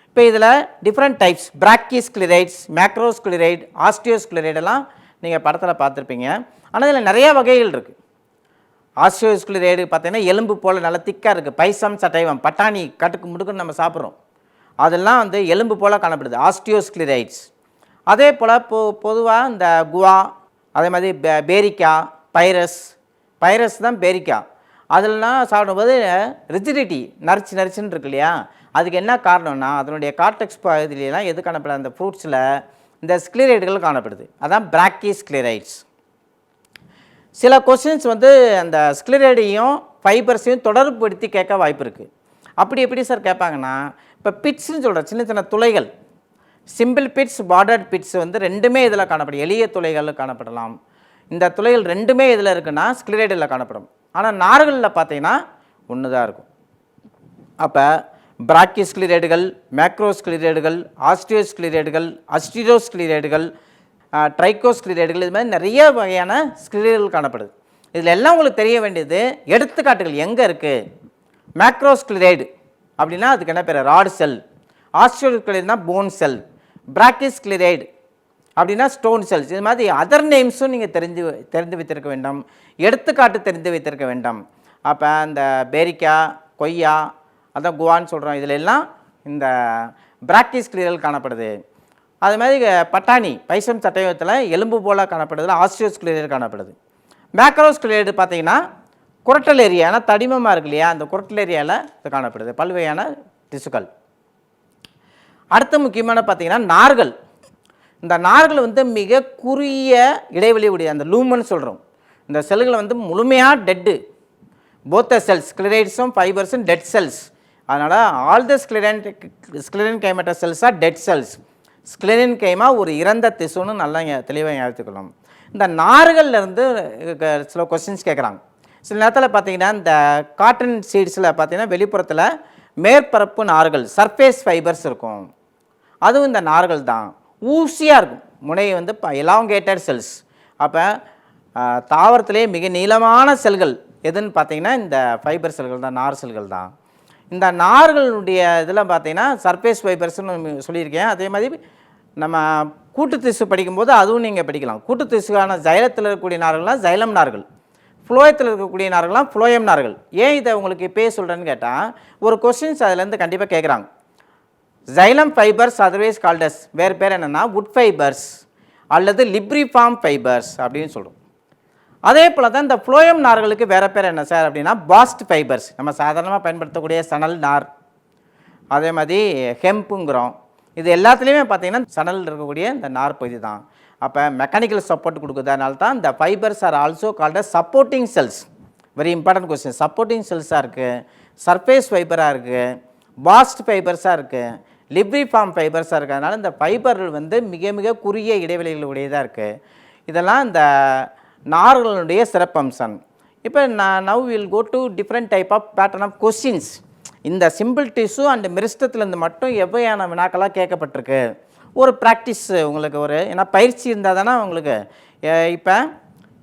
இப்போ இதில் டிஃப்ரெண்ட் டைப்ஸ், பிராக்கி ஸ்க்ளிரைட்ஸ், மேக்ரோ ஸ்க்ளிரைட், ஆஸ்டியோ ஸ்க்ளிரைடெல்லாம் நீங்கள் படத்தில் பார்த்துருப்பீங்க. ஆனால் இதில் நிறையா வகைகள் இருக்குது. ஆஸ்டியோஸ்க்ளிரைடு பார்த்தீங்கன்னா எலும்பு போல் நல்லா திக்காக இருக்குது. பைசம் சட்டைவம், பட்டாணி கட்டுக்கு முடுக்குன்னு நம்ம சாப்பிட்றோம், அதெல்லாம் வந்து எலும்பு போல் காணப்படுது, ஆஸ்டியோஸ்க்ளிரைட்ஸ். அதே போல் பொதுவாக இந்த குவா, அதே மாதிரி பேரிக்கா, பைரஸ் தான் பேரிக்கா, அதெல்லாம் சாப்பிடும்போது ரிஜிடிட்டி நரிச்சுன்னு இருக்கு இல்லையா, அதுக்கு என்ன காரணம்னா அதனுடைய கார்டெக்ஸ் பகுதியிலாம் எது காணப்படுது, அந்த ஃப்ரூட்ஸில் இந்த ஸ்க்ளீரைடுகள் காணப்படுது. அதான் பிராக்கி ஸ்க்ளீரைட்ஸ். சில கொஸ்டின்ஸ் வந்து அந்த ஸ்க்ளீரைடையும் ஃபைபர்ஸையும் தொடர்புபடுத்தி கேட்க வாய்ப்பு இருக்குது. அப்படி எப்படி சார் கேட்பாங்கன்னா, இப்போ பிட்ஸ்ன்னு சொல்கிற சின்ன சின்ன துளைகள், சிம்பிள் பிட்ஸ், பார்டர்ட் பிட்ஸ் வந்து ரெண்டுமே இதில் காணப்படும். எளிய துளைகள் காணப்படலாம். இந்த துளைகள் ரெண்டுமே இதில் இருக்குன்னா ஸ்க்ளீரைடில் காணப்படும். ஆனால் நார்களில் பார்த்தீங்கன்னா ஒன்று தான் இருக்கும். அப்போ பிராக்கி ஸ்க்ளீரைடுகள், மேக்ரோஸ்க்ளீரைடுகள், ஆஸ்டியோஸ்க்ளீரைடுகள், அஸ்டிரோஸ்க்ளீரைடுகள், ட்ரைகோஸ்க்ளீரைடுகள், இது மாதிரி நிறைய வகையான ஸ்க்ளீரைடுகள் காணப்படுது. இதில் எல்லாம் உங்களுக்கு தெரிய வேண்டியது எடுத்துக்காட்டுகள் எங்கே இருக்குது. மேக்ரோஸ்க்ளீரைடு அப்படின்னா அதுக்கு என்ன பேர், ராட் செல். ஆஸ்டியோஸ்க்ளீரைடுனா போன் செல். பிராக்கிஸ்க்ளீரைடு அப்படின்னா ஸ்டோன் செல்ஸ். இது மாதிரி அதர் நேம்ஸும் நீங்கள் தெரிந்து வைத்திருக்க வேண்டும், எடுத்துக்காட்டு தெரிந்து வைத்திருக்க வேண்டும். அப்போ இந்த பேரிக்காய், கொய்யா, அதான் குவான்னு சொல்கிறோம், இதில் எல்லாம் இந்த பிராக்கிஸ்க்ளீரல் காணப்படுது. அது மாதிரி பட்டாணி, பைசம் சட்டயத்தில் எலும்பு போல் காணப்படுதுல ஆஸ்டியோஸ்க்ளீரைடு காணப்படுது. மேக்ரோஸ்க்ளீரைடு பார்த்தீங்கன்னா குரட்டல் ஏரியா, ஆனால் தடிமமாக இருக்கு இல்லையா, அந்த குரட்டல் ஏரியாவில் இது காணப்படுது பல்வகையான திசுக்கள். அடுத்த முக்கியமான பார்த்தீங்கன்னா நார்கள். இந்த நார்கள் வந்து மிக குறுகிய இடைவெளி உடைய அந்த லூமன் சொல்கிறோம். இந்த செல்களை வந்து முழுமையாக டெட்டு, போத்த செல்ஸ் ஸ்க்ளீரைட்ஸும் ஃபைபர்ஸும் டெட் செல்ஸ். அதனால் all the sclerenchymatous cells are dead cells. Sclerenchyma ஒரு இறந்த திசுன்னு நல்லா தெளிவாக ஞாபகத்துக்கணும். இந்த நார்கள்லேருந்து சில கொஸ்டின்ஸ் கேட்குறாங்க. சில நேரத்தில் பார்த்தீங்கன்னா இந்த காட்டன் சீட்ஸில் பார்த்தீங்கன்னா வெளிப்புறத்தில் மேற்பரப்பு நார்கள், சர்ஃபேஸ் ஃபைபர்ஸ் இருக்கும். அதுவும் இந்த நார்கள் தான். ஊசியாக இருக்கும் முனை வந்து எலாங்கேட்டட் செல்ஸ். அப்போ தாவரத்திலே மிக நீளமான செல்கள் எதுன்னு பார்த்தீங்கன்னா இந்த ஃபைபர் செல்கள் தான், நார் செல்கள் தான். இந்த நார்களுடைய இதில் பார்த்தீங்கன்னா சர்ஃபேஸ் ஃபைபர்ஸ்னு சொல்லியிருக்கேன். அதே மாதிரி நம்ம கூட்டு திசு படிக்கும்போது அதுவும் நீங்கள் படிக்கலாம். கூட்டு திசுக்கான ஜைலத்தில் இருக்கக்கூடிய நார்கள்லாம் ஜைலம் நார்கள், ஃப்ளோயத்தில் இருக்கக்கூடிய நார்கள்லாம் ஃப்ளோயம் நார்கள். ஏன் இதை உங்களுக்கு இப்போயே சொல்கிறேன்னு கேட்டால் ஒரு கொஸ்டின்ஸ் அதுலேருந்து கண்டிப்பாக கேட்குறாங்க. ஜைலம் ஃபைபர்ஸ் அதர்வைஸ் கால்டஸ், வேறு பேர் என்னென்னா வுட் ஃபைபர்ஸ் அல்லது லிப்ரிஃபார்ம் ஃபைபர்ஸ் அப்படின்னு சொல்கிறோம். அதே போல் தான் இந்த ஃப்ளோயம் நார்களுக்கு வேறு பேர் என்ன சார் அப்படின்னா பாஸ்ட் ஃபைபர்ஸ், நம்ம சாதாரணமாக பயன்படுத்தக்கூடிய சணல் நார், அதே மாதிரி ஹெம்புங்கிறோம். இது எல்லாத்துலேயுமே பார்த்திங்கன்னா சணல் இருக்கக்கூடிய இந்த நார் பகுதி தான். அப்போ மெக்கானிக்கல் சப்போர்ட் கொடுக்குறதுனால தான் இந்த fibres are also called supporting cells. Very important question. Supporting செல்ஸாக இருக்குது, சர்ஃபேஸ் ஃபைபராக இருக்குது, பாஸ்ட் ஃபைபர்ஸாக இருக்குது, லிப்ரிஃபார்ம் ஃபைபர்ஸாக இருக்குது. அதனால் இந்த ஃபைபர்கள் வந்து மிக மிக குறுகிய இடைவெளிகள் உடையதாக இருக்குது. இதெல்லாம் இந்த நார்களுடைய சிறப்பம்சம். இப்போ now will go to different type of pattern of questions. இந்த சிம்பிள் டிஷ்யூ அண்ட் மிரிஸ்டத்துலேருந்து மட்டும் எவ்வையான வினாக்களாக கேட்கப்பட்டிருக்கு. ஒரு ப்ராக்டிஸ் உங்களுக்கு ஒரு ஏன்னா பயிற்சி இருந்தால் தானே உங்களுக்கு. இப்போ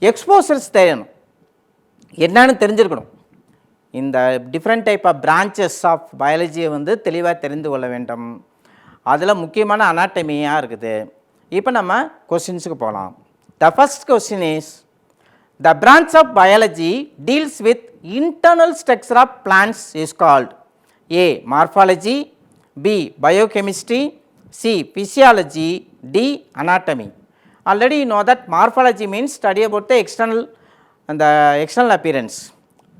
எக்ஸ்போசர்ஸ் தெரியணும், என்னன்னு தெரிஞ்சிருக்கணும். இந்த different type of branches of பயாலஜியை வந்து தெளிவாக தெரிந்து கொள்ள வேண்டும். அதில் முக்கியமான அனாட்டமியாக இருக்குது. இப்போ நம்ம கொஸ்டின்ஸுக்கு போகலாம். The first question is, the branch of biology deals with internal structure of plants is called A. Morphology, B. Biochemistry, C. Physiology, D. Anatomy. Already you know that morphology means study about the external appearance.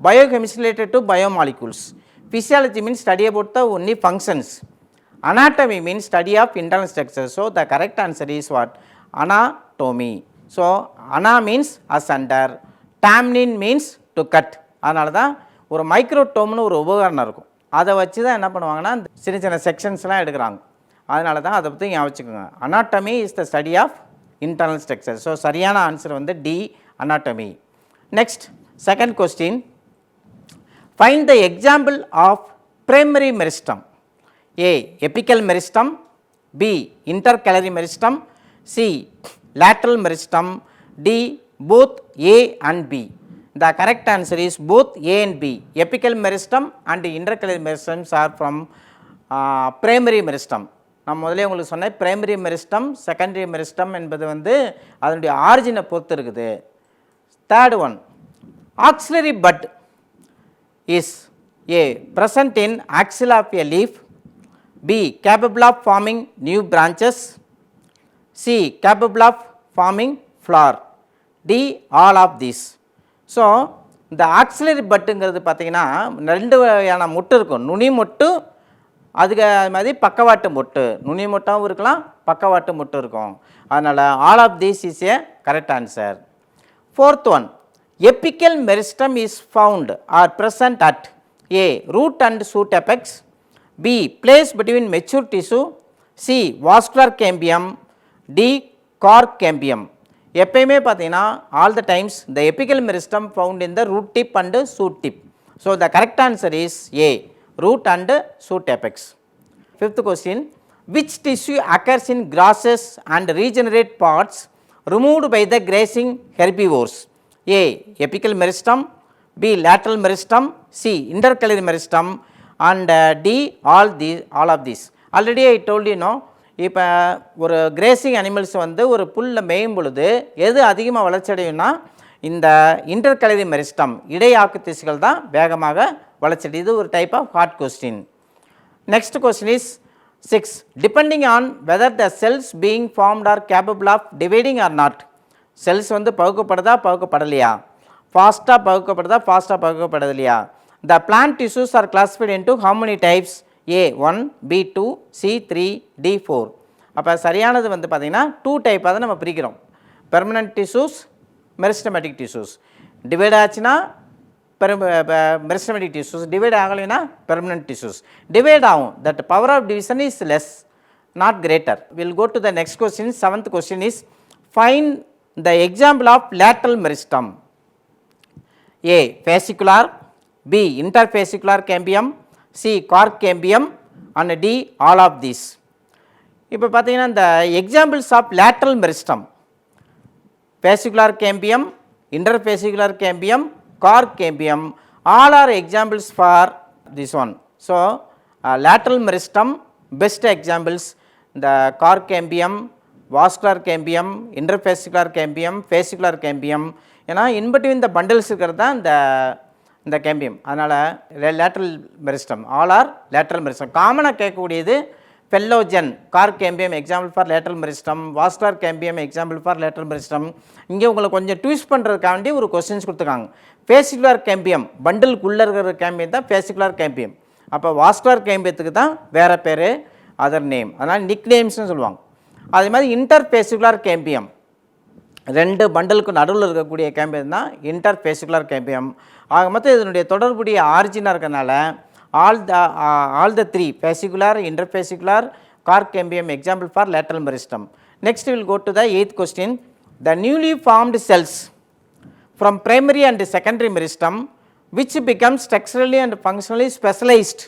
Biochemistry related to biomolecules. Physiology means study about the only functions. Anatomy means study of internal structure. So the correct answer is what? Anatomy. So ana means asunder, tamnin means to cut. அதனால தான் ஒரு மைக்ரோடோம்னு ஒரு உபகரணம் இருக்கும். அதை வச்சு தான் என்ன பண்ணுவாங்கன்னா சின்ன சின்ன செக்ஷன்ஸ்லாம் எடுக்கிறாங்க. அதனால தான் அதை பற்றி ஞாபகம் வச்சுக்கோங்க. Anatomy is the study of internal structure. So சரியான ஆன்சர் வந்து D, anatomy. Next second question, find the example of primary meristem. A. Apical meristem, B. Intercalary meristem, C. Lateral meristem, D. Both A and B. The correct answer is both A and B. Apical meristem and intercalary meristems are from primary meristem. நான் முதல்ல உங்களுக்கு சொன்னேன் பிரைமரி மெரிஸ்டம், செகண்டரி மெரிஸ்டம் என்பது வந்து அதனுடைய ஆரிஜினை பொறுத்து இருக்குது. Third one, auxiliary but is A. present in axilla of a leaf, B. capable of forming new branches, C. capable of forming flower, D. all of these. So இந்த ஆக்சிலரி பட்டுங்கிறது பார்த்தீங்கன்னா 2 வகையான மொட்டு இருக்கும். நுனி மொட்டு, அதுக்கு மாதிரி பக்கவாட்டு மொட்டு. நுனி மொட்டாவும் இருக்கலாம், பக்கவாட்டு மொட்டு இருக்கும். அதனால் all of these is a correct answer. 4th one, apical meristem is found or present at A, root and shoot apex, B, place between mature tissue, C, vascular cambium, D, cork cambium. எப்பயுமே பார்த்தீங்கன்னா all the times the apical meristem found in the root tip and shoot tip. So the correct answer is A, root and shoot apex. 5th question, which tissue occurs in grasses and regenerate parts removed by the grazing herbivores? A, apical meristem, B, lateral meristem, C, intercalary meristem, and D, all of these. Already I told you, no. இப்போ ஒரு கிரேசிங் அனிமல்ஸ் வந்து ஒரு புல்ல மேயும் பொழுது எது அதிகமாக வளர்ச்சி அடையும்னா இந்த இன்டர்கலரி மெரிஸ்டம், இடையாக்கு திசுக்கள் தான் வேகமாக வளர்ச்சி அடையுது. இது ஒரு type of hard question. Next question is 6, depending on whether the cells being formed are capable of dividing or not. Cells வந்து பகுக்கப்படுதா பகுக்கப்படலையா, ஃபாஸ்ட்டாக பகுக்கப்படுதா ஃபாஸ்ட்டாக பகுக்கப்படுது the plant tissues are classified into how many types? A1, B2, C3, D4. அப்போ சரியானது வந்து பார்த்திங்கன்னா 2 டைப்பாக தான் நம்ம பிரிக்கிறோம். Permanent tissues, meristematic tissues. Divide ஆச்சுன்னா மெரிஸ்டமேட்டிக் டிஷ்யூஸ், டிவைட் ஆகலைன்னா பெர்மனன்ட் டிஷ்யூஸ். டிவைட் ஆகும், that power of division is less, not greater. Will go to the next question. 7th question is, find the example of lateral meristem. A, fascicular, B, interfascicular cambium, C, cork cambium, and D, all of these. இப்போ பார்த்தீங்கன்னா இந்த examples of lateral meristem, fascicular cambium, interfascicular cambium, cork cambium, all are examples for this one. So lateral meristem best examples, the cork cambium, vascular cambium, interfascicular cambium, fascicular cambium. ஏன்னா in between the bundles இருக்கிறது தான் இந்த கேம்பியம். அதனால் lateral meristem, all are lateral meristem. காமனாக கேட்கக்கூடியது phellogen, cork cambium example for lateral meristem, vascular cambium example for lateral meristem. இங்கே உங்களுக்கு கொஞ்சம் ட்விஸ்ட் பண்ணுறதுக்காண்டி ஒரு கொஸ்டின்ஸ் கொடுத்துருக்காங்க. ஃபேசிகுலர் கேம்பியம், பண்டிலுக்குள்ளே இருக்கிற கேம்பியம் தான் ஃபேசிகுலர் கேம்பியம். அப்போ வாஸ்குலர் கேம்பியத்துக்கு தான் வேறு பேர், அதர் நேம், அதனால் நிக் நேம்ஸ்னு சொல்லுவாங்க. அதே மாதிரி இன்டர்ஃபேசிகுலர் கேம்பியம், 2 பண்டலுக்கு நடுவில் இருக்கக்கூடிய கேம்பியம் தான் இன்டர்ஃபேசிகுலர் கேம்பியம். ஆக மொத்தம் இதனுடைய தொடர்புடைய ஆரிஜினாக இருக்கிறனால all the 3 fascicular, interfascicular, cork cambium example for lateral meristem. Next we will go to the 8th question. The newly formed cells from primary and secondary meristem which become structurally and functionally specialized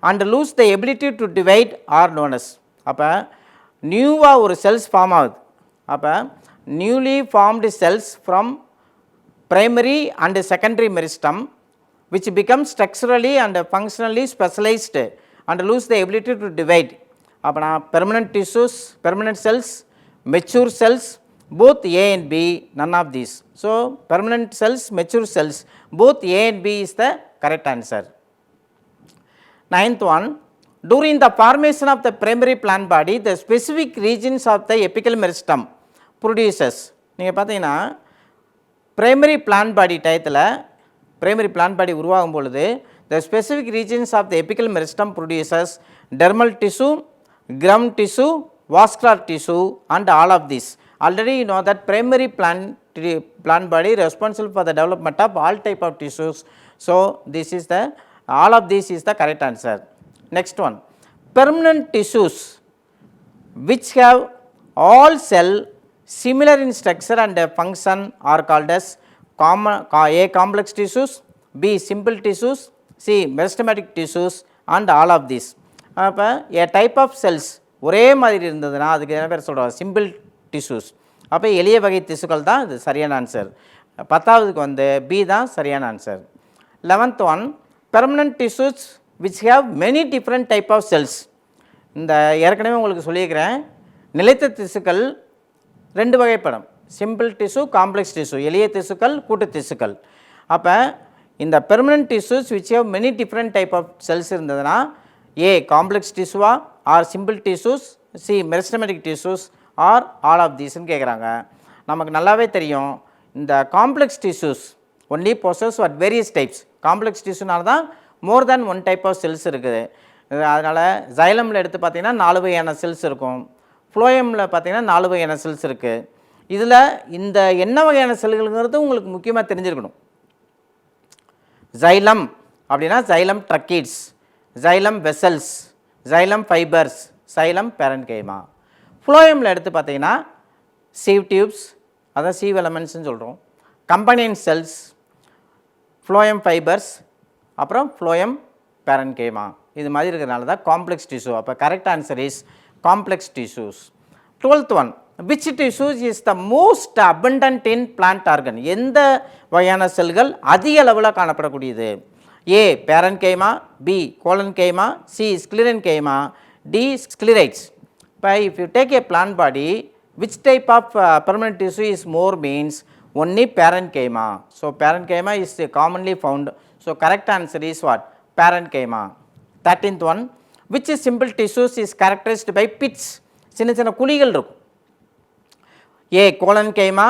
and lose the ability to divide are known as. அப்போ நியூவாக ஒரு செல்ஸ் ஃபார்ம் ஆகுது. அப்போ newly formed cells from primary and secondary meristem which become structurally and functionally specialized and lose the ability to divide. அப்போ நான் permanent tissues, permanent cells, mature cells, both A and B, none of these. So permanent cells, mature cells, both A and B is the correct answer. 9th one, during the formation of the primary plant body, the specific regions of the apical meristem produces. நீங்கள் பார்த்தீங்கன்னா பிரைமரி பிளான்ட் பாடி டயத்தில் பிரைமரி பிளான்ட் பாடி உருவாகும் பொழுது the specific regions of the apical meristem produces dermal tissue, gum tissue, vascular tissue and all of this. Already you know that primary plant body responsible for the development of all type of tissues. So this is the, all of this is the correct answer. Next one, permanent tissues which have all cell similar in structure and function are called as A, complex tissues, B, simple tissues, C, meristematic tissues and all of these. அப்போ a type of cells ஒரே மாதிரி இருந்ததுன்னா அதுக்கு என்ன பேர் சொல்கிறோம்? Simple tissues. அப்போ எளிய வகை திசுக்கள் தான் இது சரியான ஆன்சர். 10வதுக்கு வந்து B தான் சரியான answer. 11th one, permanent tissues which have many different type of cells. இந்த ஏற்கனவே உங்களுக்கு சொல்லியிருக்கிறேன், நிலைத்த திசுக்கள் 2 வகைப்படும், சிம்பிள் டிஷ்யூ, காம்ப்ளெக்ஸ் டிஷ்யூ, எளிய திசுக்கள், கூட்டு திசுக்கள். அப்போ இந்த permanent tissues which have many different type of cells இருந்ததுன்னா ஏ காம்ப்ளெக்ஸ் டிஷ்யூவா, or simple tissues, C meristematic tissues, or all of தீஸ்ன்னு கேட்குறாங்க. நமக்கு நல்லாவே தெரியும் இந்த complex tissues only possess at various types. Complex டிஷ்யூனால தான் more than one type of cells இருக்குது. அதனால் ஜைலமில் எடுத்து பார்த்தீங்கன்னா 4 வகையான செல்ஸ் இருக்கும். ஃப்ளோயமில் பார்த்தீங்கன்னா 4 வகையான செல்ஸ் இருக்குது. இதில் இந்த என்ன வகையான செல்லுங்கிறது உங்களுக்கு முக்கியமாக தெரிஞ்சிருக்கணும். ஜைலம் அப்படின்னா xylem tracheids, xylem vessels, xylem fibres, xylem parenchyma. ஃப்ளோயமில் எடுத்து பார்த்தீங்கன்னா சீவ் டியூப்ஸ், அதான் சீவ் எலமெண்ட்ஸ்னு சொல்கிறோம், கம்பனைன் செல்ஸ், ஃப்ளோயம் ஃபைபர்ஸ், அப்புறம் ஃப்ளோயம் பேரன்கைமா. இது மாதிரி இருக்கிறனால தான் காம்ப்ளெக்ஸ் டிஷ்யூ. அப்போ correct answer is complex tissues. 12th one, which tissues is the most abundant in plant organ? எந்த வகையான செல்கள் அதிக அளவில் காணப்படக்கூடியது? A parenchyma, B collenchyma, C sclerenchyma, D sclerites. இப்போ if you take a plant body, which type of permanent tissue is more means only parenchyma. So parenchyma is commonly found. So correct answer is what? Parenchyma. 13th one, which simple tissues is characterized by pits? சின்ன சின்ன குழிகள் இருக்கும். A collenchyma,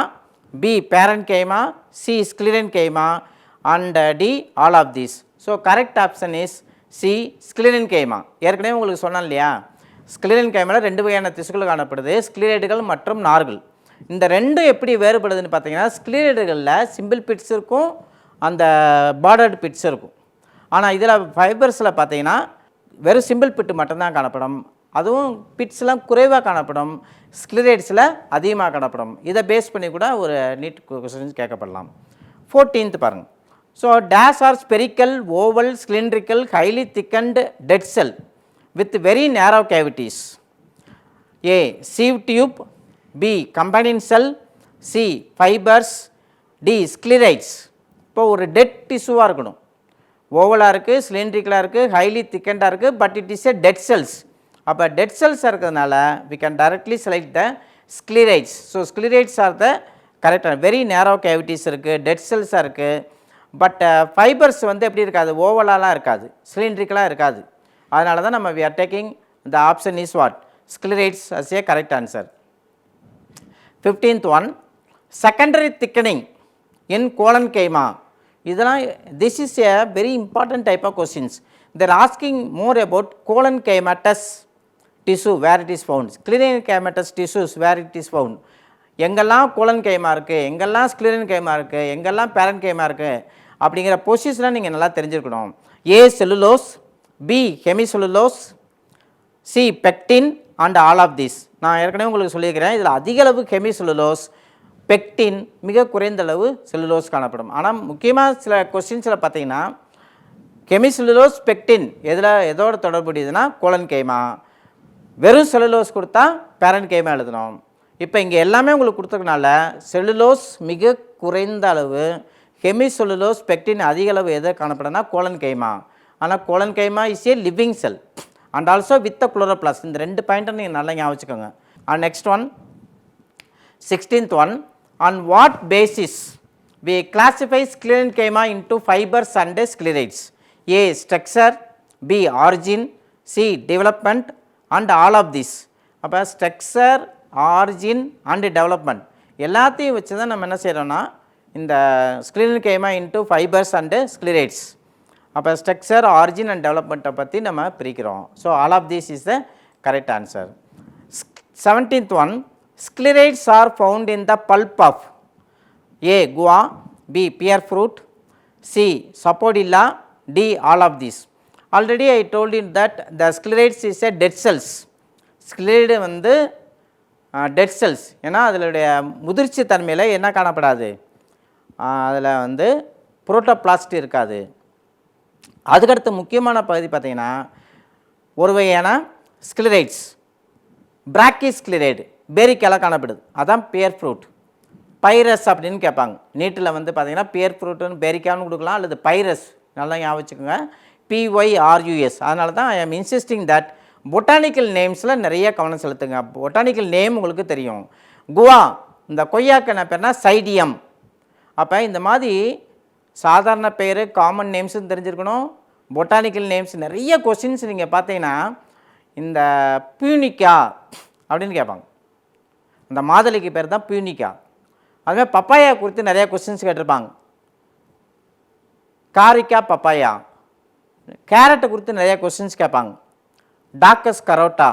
B parenchyma, C sclerenchyma and D all of these. So correct option is C sclerenchyma. ஏற்கனவே உங்களுக்கு சொன்னேன் இல்லையா, ஸ்க்ளீரன்கைமாவில் 2 வகையான திசுக்கள் காணப்படுது, ஸ்க்ளீரைடுகள் மற்றும் நார்கள். இந்த ரெண்டும் எப்படி வேறுபடுதுன்னு பார்த்தீங்கன்னா, ஸ்க்ளீரைடுகளில் சிம்பிள் பிட்ஸ் இருக்கும், அந்த பார்டர்டு பிட்ஸ் இருக்கும். ஆனால் இதில் ஃபைபர்ஸில் பார்த்தீங்கன்னா வெறும் சிம்பிள் பிட்டு மட்டும்தான் காணப்படும். அதுவும் பிட்ஸ்லாம் குறைவாக காணப்படும், ஸ்க்ளிரைட்ஸில் அதிகமாக காணப்படும். இதை பேஸ் பண்ணி கூட ஒரு நீட் கொஸ்டின்ஸ் கேட்கப்படலாம். 14th பாருங்கள். So dash are spherical, oval, cylindrical, highly thickened dead cell with very narrow cavities. A sieve tube, B combining cell, C fibres, D sclereids. இப்போ ஒரு டெட் டிஷ்யூவாக இருக்கணும், ஓவலாக இருக்குது, சிலிண்ட்ரிக்கலாக இருக்குது, ஹைலி திக்கண்டாக இருக்குது, but it is a dead cells. அப்போ டெட் செல்ஸாக இருக்கிறதுனால we can directly select the sclerites. So sclerites are the கரெக்டான. வெரி நேரோ கேவிட்டிஸ் இருக்குது, டெட் செல்ஸாக இருக்குது, பட் ஃபைபர்ஸ் வந்து எப்படி இருக்காது, ஓவலாலாம் இருக்காது, சிலிண்ட்ரிக்கலாக இருக்காது. அதனால தான் நம்ம we are taking the option is what? Sclerites as a correct answer. 15th one, secondary thickening in collenchyma. இதெல்லாம் this is a very important type of questions. They are asking more about collenchymatous tissue where it is found, sclerenchymatous tissues where it is found. எங்கெல்லாம் collenchyma இருக்குது, எங்கெல்லாம் sclerenchyma இருக்குது, எங்கெல்லாம் parenchyma இருக்குது அப்படிங்கிற பொசிஷனை நீங்கள் நல்லா தெரிஞ்சிருக்கணும். A cellulose, B hemicellulose, C pectin and all of this. நான் ஏற்கனவே உங்களுக்கு சொல்லியிருக்கிறேன், இதில் அதிக அளவு ஹெமிசெல்லுலோஸ், பெக்டின், மிக குறைந்த அளவு செல்லுலோஸ் காணப்படும். ஆனால் முக்கியமாக சில கொஸ்டின்ஸில் பார்த்தீங்கன்னா ஹெமிசெல்லுலோஸ், பெக்டின் எதோட தொடர்புடையதுன்னா கோலன்கைமா. வெறும் செல்லுலோஸ் கொடுத்தா பேரன்கைமா எழுதணும். இப்போ இங்கே எல்லாமே உங்களுக்கு கொடுத்ததுனால செல்லுலோஸ் மிக குறைந்த அளவு, ஹெமிசெல்லுலோஸ், பெக்டின் அதிக அளவு எதை காணப்படுதுன்னா கோலன்கைமா. ஆனால் collenchyma is a living sell and also with chloroplast. இந்த 2 பாயிண்ட்டை நீங்கள் நல்லா ஞாபகம் வச்சுக்கோங்க. And next one, 16th one, on what basis we classify sclerenchyma into fibers and sclerites? A structure, B origin, C development and all of this. அப்போ ஸ்ட்ரக்சர், ஆரிஜின் அண்ட் டெவலப்மெண்ட் எல்லாத்தையும் வச்சு தான் நம்ம என்ன செய்கிறோன்னா இந்த sclerenchyma into fibres and sclereids. அப்போ ஸ்ட்ரக்சர், ஆரிஜின் அண்ட் டெவலப்மெண்ட்டை பற்றி நம்ம பிரிக்கிறோம். So all of this is the correct answer. 17th one, sclerites are found in the pulp of A guava, B pear fruit, C sapodilla, D all of these. Already I told you that the sclerites is a dead cells. Scleride வந்து டெட் செல்ஸ். ஏன்னா அதனுடைய முதிர்ச்சி தன்மையில் என்ன காணப்படாது, அதில் வந்து புரோட்டோபிளாஸ்ட் இருக்காது. அதுக்கடுத்து முக்கியமான பகுதி பார்த்திங்கன்னா ஒரு வகையான ஸ்க்ளிரைட்ஸ், பிராக்கிஸ்க்ளிரைடு, பேரிக்காலாம் காணப்படுது, அதான் பியர் ஃப்ரூட். பைரஸ் அப்படின்னு கேட்பாங்க நீட்டில் வந்து பார்த்திங்கன்னா பியர் ஃப்ரூட்டுன்னு பேரிக்கான்னு கொடுக்கலாம், அல்லது பைரஸ், நல்லா ஞாபகம் வச்சுக்கோங்க, PYRUS. அதனால தான் I am insisting that botanical நேம்ஸில் நிறைய கவனம் செலுத்துங்க. பொட்டானிக்கல் நேம் உங்களுக்கு தெரியும். குவா, இந்த கொய்யாக்கு என்ன பேர்னா சைடியம். அப்போ இந்த மாதிரி சாதாரண பேர், காமன் நேம்ஸும் தெரிஞ்சிருக்கணும். பொட்டானிக்கல் நேம்ஸ் நிறைய கொஸ்டின்ஸ் நீங்கள் பார்த்தீங்கன்னா இந்த பியூனிக்கா அப்படின்னு கேட்பாங்க. இந்த மாதுளைக்கு பேர் தான் பியூனிக்கா. அதுமாதிரி பப்பாயா குறித்து நிறைய கொஸ்டின்ஸ் கேட்டிருப்பாங்க. காரிக்கா பப்பாயா. கேரட்டை குறித்து நிறைய கொஸ்டின்ஸ் கேட்பாங்க. டாக்கஸ் கரோட்டா.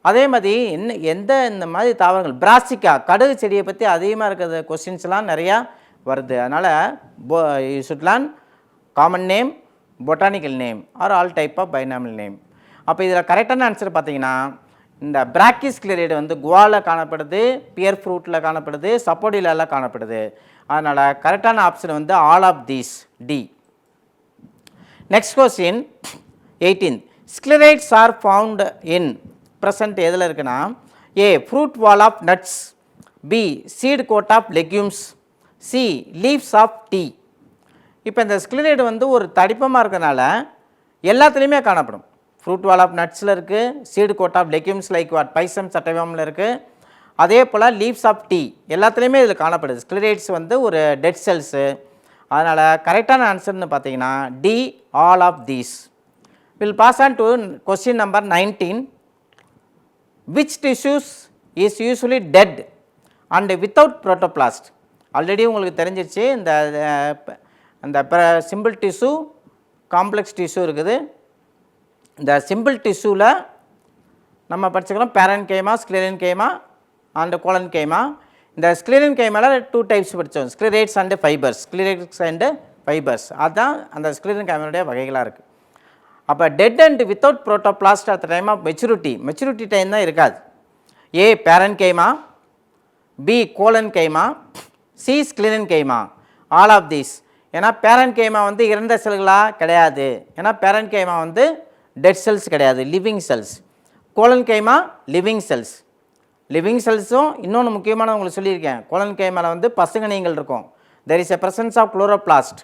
அதே மாதிரி எந்த இந்த மாதிரி தாவரங்கள் பிராசிக்கா கடுகு செடியை பற்றி அதிகமாக இருக்கிற கொஸ்டின்ஸ்லாம் நிறையா வருது. அதனால் you should learn common name, botanical name or all type of binomial name. அப்போ இதில் கரெக்டான ஆன்சர் பார்த்தீங்கன்னா இந்த பிராக்கிஸ்கிளரேட் வந்து குவாவில் காணப்படுது, பியர் ஃப்ரூட்டில் காணப்படுது, சப்போடிலெல்லாம் காணப்படுது. அதனால் கரெக்டான ஆப்ஷன் வந்து all of these, D. Next question 18. Sclereids are found in present எதில் இருக்குன்னா A fruit wall of nuts, B seed coat of legumes, C leaves of tea. இப்போ இந்த ஸ்க்ளரேட் வந்து ஒரு தடிப்பமாக இருக்கிறதுனால எல்லாத்துலேயுமே காணப்படும். ஃப்ரூட் வால் ஆஃப் நட்ஸில் இருக்குது, seed coat of legumes like what Pisum சட்டவமில் இருக்குது, அதே போல் லீவ்ஸ் ஆஃப் டீ எல்லாத்துலேயுமே இதில் காணப்படுது. ஸ்க்ளரேட்ஸ் வந்து ஒரு டெட் செல்ஸு. அதனால் கரெக்டான ஆன்சர்னு பார்த்தீங்கன்னா D all of these. Will pass on to question number 19. Which tissues is usually dead and without protoplast? Already உங்களுக்கு தெரிஞ்சிருச்சு. இந்த சிம்பிள் டிஷ்யூ, காம்ப்ளெக்ஸ் டிஷ்யூ இருக்குது. இந்த சிம்பிள் டிஷ்யூவில் நம்ம படிச்சுக்கலாம் பேரன் கைமா, ஸ்க்ளெரன் கைமா அண்ட் கோலன் கைமா. இந்த ஸ்க்ளெரன் கைமாவில் 2 டைப்ஸ் படித்தோம், sclereids and fibres. Sclereids and fibres அதுதான் அந்த ஸ்க்ளெரன் கைமாவுடைய வகைகளாக இருக்குது. அப்போ dead and without protoplast at time of maturity time தான் இருக்காது. A parenchyma, B collenchyma, C sclerenchyma. All of these. ஏன்னா பேரன் கைமா வந்து இறந்த செல்களாக கிடையாது. ஏன்னா பேரன் கைமா வந்து டெட் செல்ஸ் கிடையாது, living cells. Collenchyma living cells. Living செல்ஸும் இன்னொன்று முக்கியமான உங்களுக்கு சொல்லியிருக்கேன், கோலன் கைமாவில் வந்து பசுங்கணிகள் இருக்கும். There is a presence of chloroplast.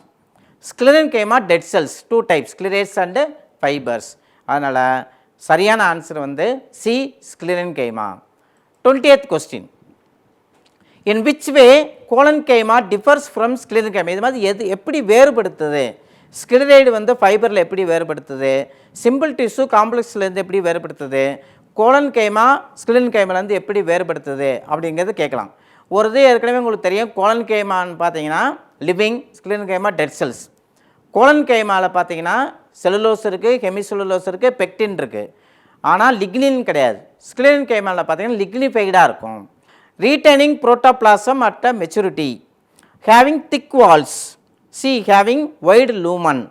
Sclerenchyma dead cells, 2 types, sclereids and fibres. அதனால் சரியான ஆன்சர் வந்து C sclerenchyma. 20th question. In which way collenchyma differs from sclerenchyma? இது மாதிரி எப்படி வேறுபடுத்துது? ஸ்க்ளரைடு வந்து ஃபைபரில் எப்படி வேறுபடுத்துது? சிம்பிள் டிஷ்யூ காம்ப்ளெக்ஸ்லேருந்து எப்படி வேறுபடுத்துது? கோலன் கைமா ஸ்க்ளெரன் கைமாலேருந்து எப்படி வேறுபடுத்துது அப்படிங்கிறது கேட்கலாம். ஒரு இது ஏற்கனவே உங்களுக்கு தெரியும், கோலன் கைமான்னு பார்த்தீங்கன்னா லிவிங், ஸ்க்ளெரன் கைமா டெட் செல்ஸ். கோலன் கைமாவில் பார்த்தீங்கன்னா செலுலோஸ் இருக்குது, ஹெமிசெலுலோஸ் இருக்குது, பெக்டின் இருக்குது. ஆனால் லிக்னின் கிடையாது. ஸ்க்ளெரன் கைமாவில் பார்த்தீங்கன்னா லிக்னிஃபைடாக இருக்கும். Retaining protoplasm at a maturity, having thick walls, C having wide lumen,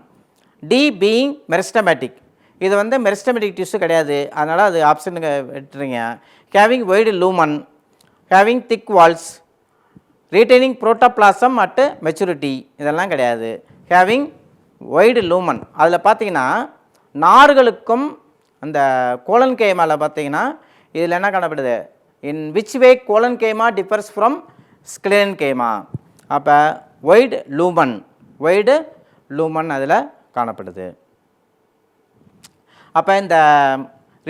D being meristematic. இது வந்து மெரிஸ்டமேட்டிக் டிஷ்யூ கிடையாது, அதனால் அது ஆப்ஷனுக்கு விட்டுருங்க. Having wide lumen, having thick walls, retaining protoplasm at maturity இதெல்லாம் கிடையாது. Having wide lumen. அதில் பார்த்தீங்கன்னா நார்களுக்கும் அந்த கோலன் கைமாவில் பார்த்தீங்கன்னா இதில் என்ன காணப்படுது? In which way collenchyma differs from sclerenchyma? அப்போ வைடு லூமன் அதில் காணப்படுது. அப்போ இந்த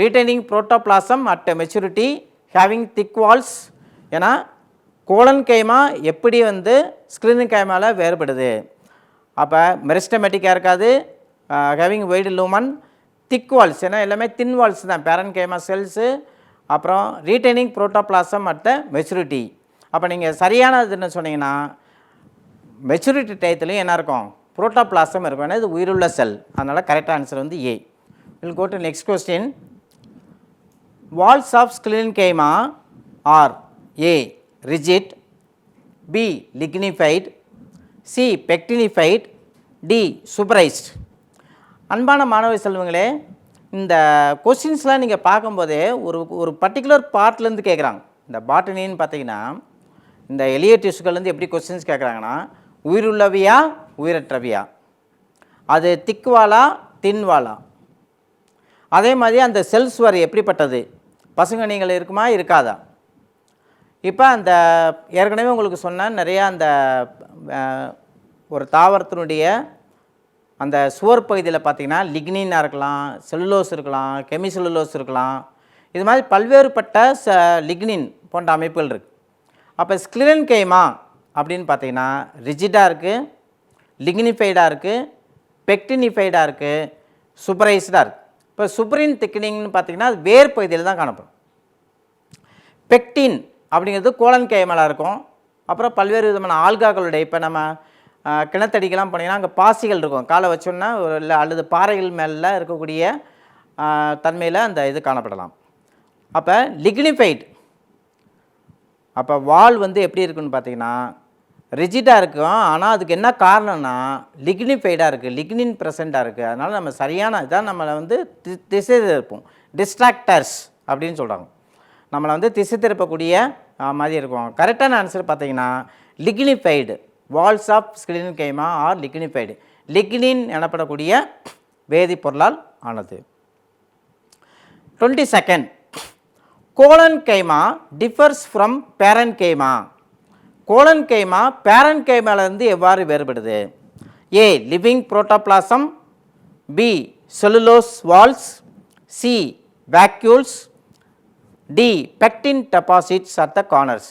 retaining protoplasm at maturity, having thick walls. ஏன்னா கோலன் கைமா எப்படி வந்து ஸ்க்ளெரன் கைமாவில் வேறுபடுது? அப்போ மெரிஸ்டமேட்டிக்காக இருக்காது, having wide lumen, thick walls. ஏன்னா எல்லாமே தின் வால்ஸ் தான் பேரன் கைமா செல்ஸு. அப்புறம் retaining protoplasm at the maturity. அப்போ நீங்கள் சரியானதுன்னு சொன்னீங்கன்னா மெச்சூரிட்டி டயத்துலையும் என்ன இருக்கும்? புரோட்டோபிளாசம் இருக்கும். ஏன்னா இது உயிருள்ள செல். அதனால் கரெக்டாக ஆன்சர் வந்து A. Will go to next question. Walls of sclerenchyma are A rigid, B lignified, C pectinified, D suberised. அன்பான மாணவ செல்வங்களே, இந்த கொஸ்டின்ஸ்லாம் நீங்கள் பார்க்கும்போதே ஒரு பர்டிகுலர் பார்ட்லேருந்து கேட்குறாங்க. இந்த பாட்டனின்னு பார்த்தீங்கன்னா இந்த எளிய டிஷ்யூக்கள்லேருந்து எப்படி கொஸ்டின்ஸ் கேட்குறாங்கன்னா, உயிருள்ளவியா உயிரற்றவியா, அது திக்வாலா தின்வாலா, அதே மாதிரி அந்த செல்ஸ் வரை எப்படிப்பட்டது, பசுங்கணிகள் இருக்குமா இருக்காதா. இப்போ அந்த ஏற்கனவே உங்களுக்கு சொன்ன நிறையா அந்த ஒரு தாவரத்தினுடைய அந்த சுவர் பகுதியில் பார்த்திங்கன்னா லிக்னினாக இருக்கலாம், செல்லுலோஸ் இருக்கலாம், கெமிசெல்லுலோஸ் இருக்கலாம். இது மாதிரி பல்வேறுபட்ட லிக்னின் போன்ற அமைப்புகள் இருக்குது. அப்போ ஸ்க்ளெரன் கைமா அப்படின்னு பார்த்தீங்கன்னா ரிஜிடாக இருக்குது, லிக்னிஃபைடாக இருக்குது, பெக்டினிஃபைடாக இருக்குது, சூப்பரைஸ்டாக இருக்குது. இப்போ சூப்பரின் திக்னிங்னு பார்த்திங்கன்னா அது வேர் பகுதியில் தான் காணப்படும். பெக்டின் அப்படிங்கிறது கோலன் கைமாவில் இருக்கும். அப்புறம் பல்வேறு விதமான ஆல்காக்களுடைய இப்போ நம்ம கிணத்தடிக்கெல்லாம் போனீங்கன்னா அங்கே பாசிகள் இருக்கும், காலை வச்சோன்னா இல்லை அல்லது பாறைகள் மேலே இருக்கக்கூடிய தன்மையில் அந்த இது காணப்படலாம். அப்போ லிக்னிஃபைடு, அப்போ வால் வந்து எப்படி இருக்குன்னு பார்த்தீங்கன்னா ரிஜிடாக இருக்கும். ஆனால் அதுக்கு என்ன காரணம்னா லிக்னிஃபைடாக இருக்குது, லிக்னின் ப்ரெசண்ட்டாக இருக்குது. அதனால் நம்ம சரியான இதான் நம்மளை வந்து திசை திருப்போம், டிஸ்ட்ராக்டர்ஸ் அப்படின்னு சொல்கிறாங்க. நம்மளை வந்து திசை திருப்பக்கூடிய மாதிரி இருக்கும். கரெக்டான ஆன்சர் பார்த்தீங்கன்னா lignified, walls of sclerenchyma are lignified. Lignin எனப்படக்கூடிய வேதிப்பொருளால் ஆனது. 22nd, colon keema differs from பேரன் கைமா. கோலன் கைமா பேரன் கைமாவிலிருந்து எவ்வாறு வேறுபடுது? A living protoplasm, B cellulose walls, C vacuoles, D pectin deposits at the corners.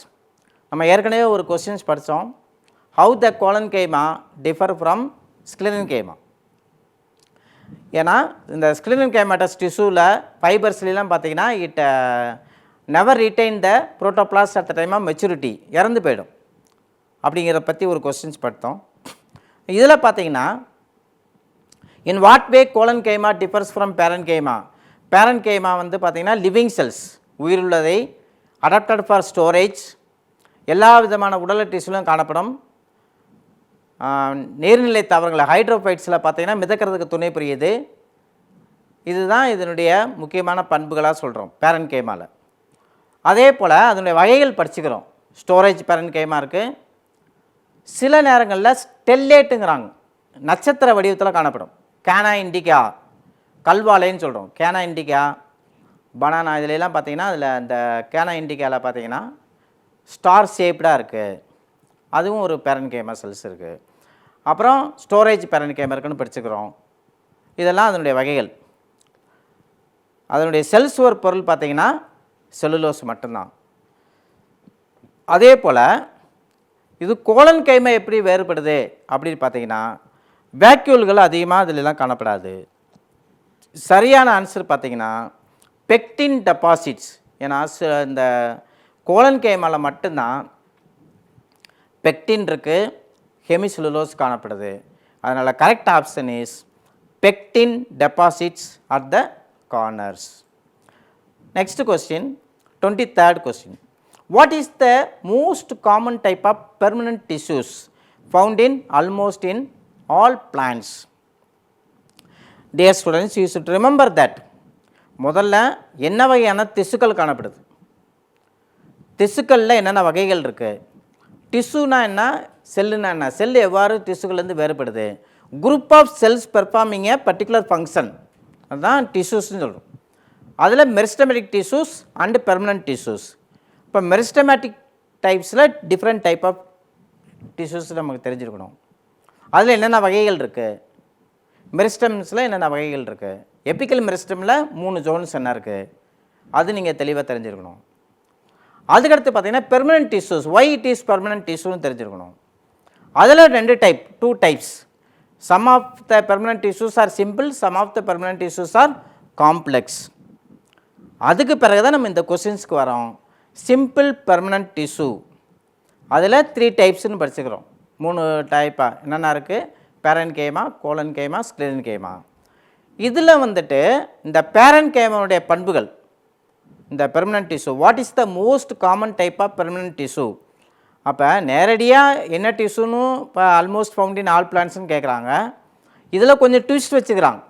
நம்ம ஏற்கனவே ஒரு கொஸ்டின்ஸ் படித்தோம், how the collenchyma differ from sclerenchyma. ஏன்னா இந்த ஸ்கிலின் கைமாட்டஸ் டிஷ்யூவில் ஃபைபர்ஸ்லாம் பார்த்தீங்கன்னா it never retain the protoplast at the time of maturity, இறந்து போயிடும் அப்படிங்கிறத பற்றி ஒரு கொஸ்டின்ஸ் படித்தோம். இதில் பார்த்தீங்கன்னா in what way collenchyma differs from parenchyma. Parenchyma வந்து பார்த்திங்கன்னா லிவிங் செல்ஸ், உயிருள்ளதை, அடாப்டட் ஃபார் ஸ்டோரேஜ், எல்லா விதமான உடல் டிஷ்யூலும் காணப்படும். நீர்நிலை தாவரங்கள் ஹைட்ரோஃபைட்ஸில் பார்த்திங்கன்னா மிதக்கிறதுக்கு துணை புரியுது. இதுதான் இதனுடைய முக்கியமான பண்புகளாக சொல்கிறோம் பேரன் கைமாவில். அதே போல் அதனுடைய வகைகள் படிச்சுக்கிறோம். ஸ்டோரேஜ் பேரன் கைமா இருக்குது. சில நேரங்களில் ஸ்டெல்லேட்டுங்கிறாங்க, நட்சத்திர வடிவத்தில் காணப்படும். கேனா இண்டிகா, கல்வாழைன்னு சொல்கிறோம். கேனா இண்டிகா, பனானா இதிலெல்லாம் பார்த்தீங்கன்னா அதில் அந்த கேனா இண்டிகாவில் பார்த்தீங்கன்னா ஸ்டார் ஷேப்டாக இருக்குது, அதுவும் ஒரு பேரன் கைமா செல்ஸ் இருக்குது. அப்புறம் ஸ்டோரேஜ் பேரன் கைமா இருக்குன்னு படிச்சுக்கிறோம். இதெல்லாம் அதனுடைய வகைகள். அதனுடைய செல் சுவர் பொருள் பார்த்திங்கன்னா செல்லுலோஸ் மட்டும்தான். அதே போல் இது கோலன் கைமா எப்படி வேறுபடுது அப்படின்னு பார்த்தீங்கன்னா வேக்யூல்கள் அதிகமாக இதிலெல்லாம் காணப்படாது. சரியான ஆன்சர் பார்த்தீங்கன்னா பெக்டின் டெபாசிட்ஸ். ஏன்னா இந்த கோலன் கைமாவில் மட்டும்தான் பெக்டின் இருக்குது, ஹெமிசெல்லுலோஸ் காணப்படுது. அதனால் correct option is pectin deposits at the corners. Next question, 23rd question. What is the most common type of permanent tissues found in almost in all plants? Dear students, you should remember that. முதல்ல என்ன வகையான திசுக்கள் காணப்படுது, திசுக்களில் என்னென்ன வகைகள் இருக்குது, டிஷ்யூனா என்ன, செல்லுனா என்ன, செல் எவ்வாறு டிஷ்யூக்கள்லேருந்து வேறுபடுது, group of cells performing a particular function, அதுதான் டிஷ்யூஸ்ன்னு சொல்கிறோம். அதில் meristematic tissues and permanent tissues. இப்போ மெரிஸ்டமேட்டிக் டைப்ஸில் டிஃப்ரெண்ட் டைப் ஆஃப் டிஷ்யூஸ் நமக்கு தெரிஞ்சிருக்கணும். அதில் என்னென்ன வகைகள் இருக்குது, மெரிஸ்டம்ஸில் என்னென்ன வகைகள் இருக்குது, எபிக்கல் மெரிஸ்டமில் 3 ஜோன்ஸ் என்ன இருக்குது, அது நீங்கள் தெளிவாக தெரிஞ்சிருக்கணும். அதுக்கடுத்து பார்த்தீங்கன்னா permanent tissues, why it is permanent டிஷ்யூன்னு தெரிஞ்சிருக்கணும். அதில் 2 type, 2 types. Some of the permanent tissues are simple, some of the permanent tissues are complex. அதுக்கு பிறகு தான் நம்ம இந்த கொஸ்டின்ஸ்க்கு வரோம். சிம்பிள் பெர்மனன்ட் டிஷ்யூ அதில் 3 டைப்ஸ்னு படிச்சுக்கிறோம். 3 டைப்பாக என்னென்ன இருக்குது, பேரன் கைமா, கோலன் கைமா, ஸ்கிலின் கைமா. இதில் வந்துட்டு இந்த பேரன் கைமாவுடைய பண்புகள், இந்த permanent tissue, what is the most common type of permanent tissue. அப்போ நேரடியாக என்ன டிஷ்யூன்னு இப்போ ஆல்மோஸ்ட் ஃபவுண்ட் இன் ஆல் பிளான்ட்ஸ்னு கேட்குறாங்க. இதில் கொஞ்சம் ட்விஸ்ட் வச்சுக்கிறாங்க.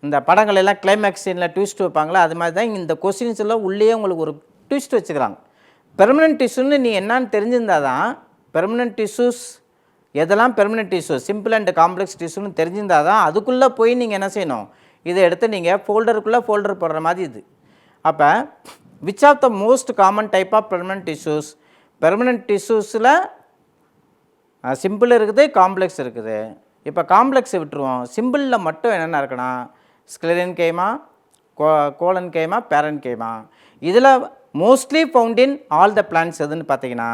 இந்த படங்கள் எல்லாம் கிளைமேக்ஸ் சீனில் ட்விஸ்ட் வைப்பாங்களா, அது மாதிரி தான் இந்த கொஸ்டின்ஸ் எல்லாம் உள்ளே உங்களுக்கு ஒரு ட்விஸ்ட் வச்சுக்கிறாங்க. பெர்மனன்ட் டிஷ்யூன்னு நீ என்னான்னு தெரிஞ்சிருந்தால் தான், பெர்மனன்ட் டிஷ்யூஸ் எதெல்லாம் permanent tissue, simple and complex டிஷ்யூன்னு தெரிஞ்சிருந்தால் தான் அதுக்குள்ளே போய் நீங்கள் என்ன செய்யணும், இதை எடுத்து நீங்கள் ஃபோல்டருக்குள்ளே ஃபோல்டர் போடுற மாதிரி இது. அப்போ which of the most common type of permanent tissues, permanent டிஷ்யூஸில் சிம்பிள் இருக்குது, காம்ப்ளெக்ஸ் இருக்குது. இப்போ காம்ப்ளெக்ஸை விட்டுருவோம், சிம்பிளில் மட்டும் என்னென்ன இருக்குன்னா ஸ்கிலின் கைமா, கோலன் கைமா, பேரன் கைமா. இதில் mostly found in all the plants எதுன்னு பார்த்தீங்கன்னா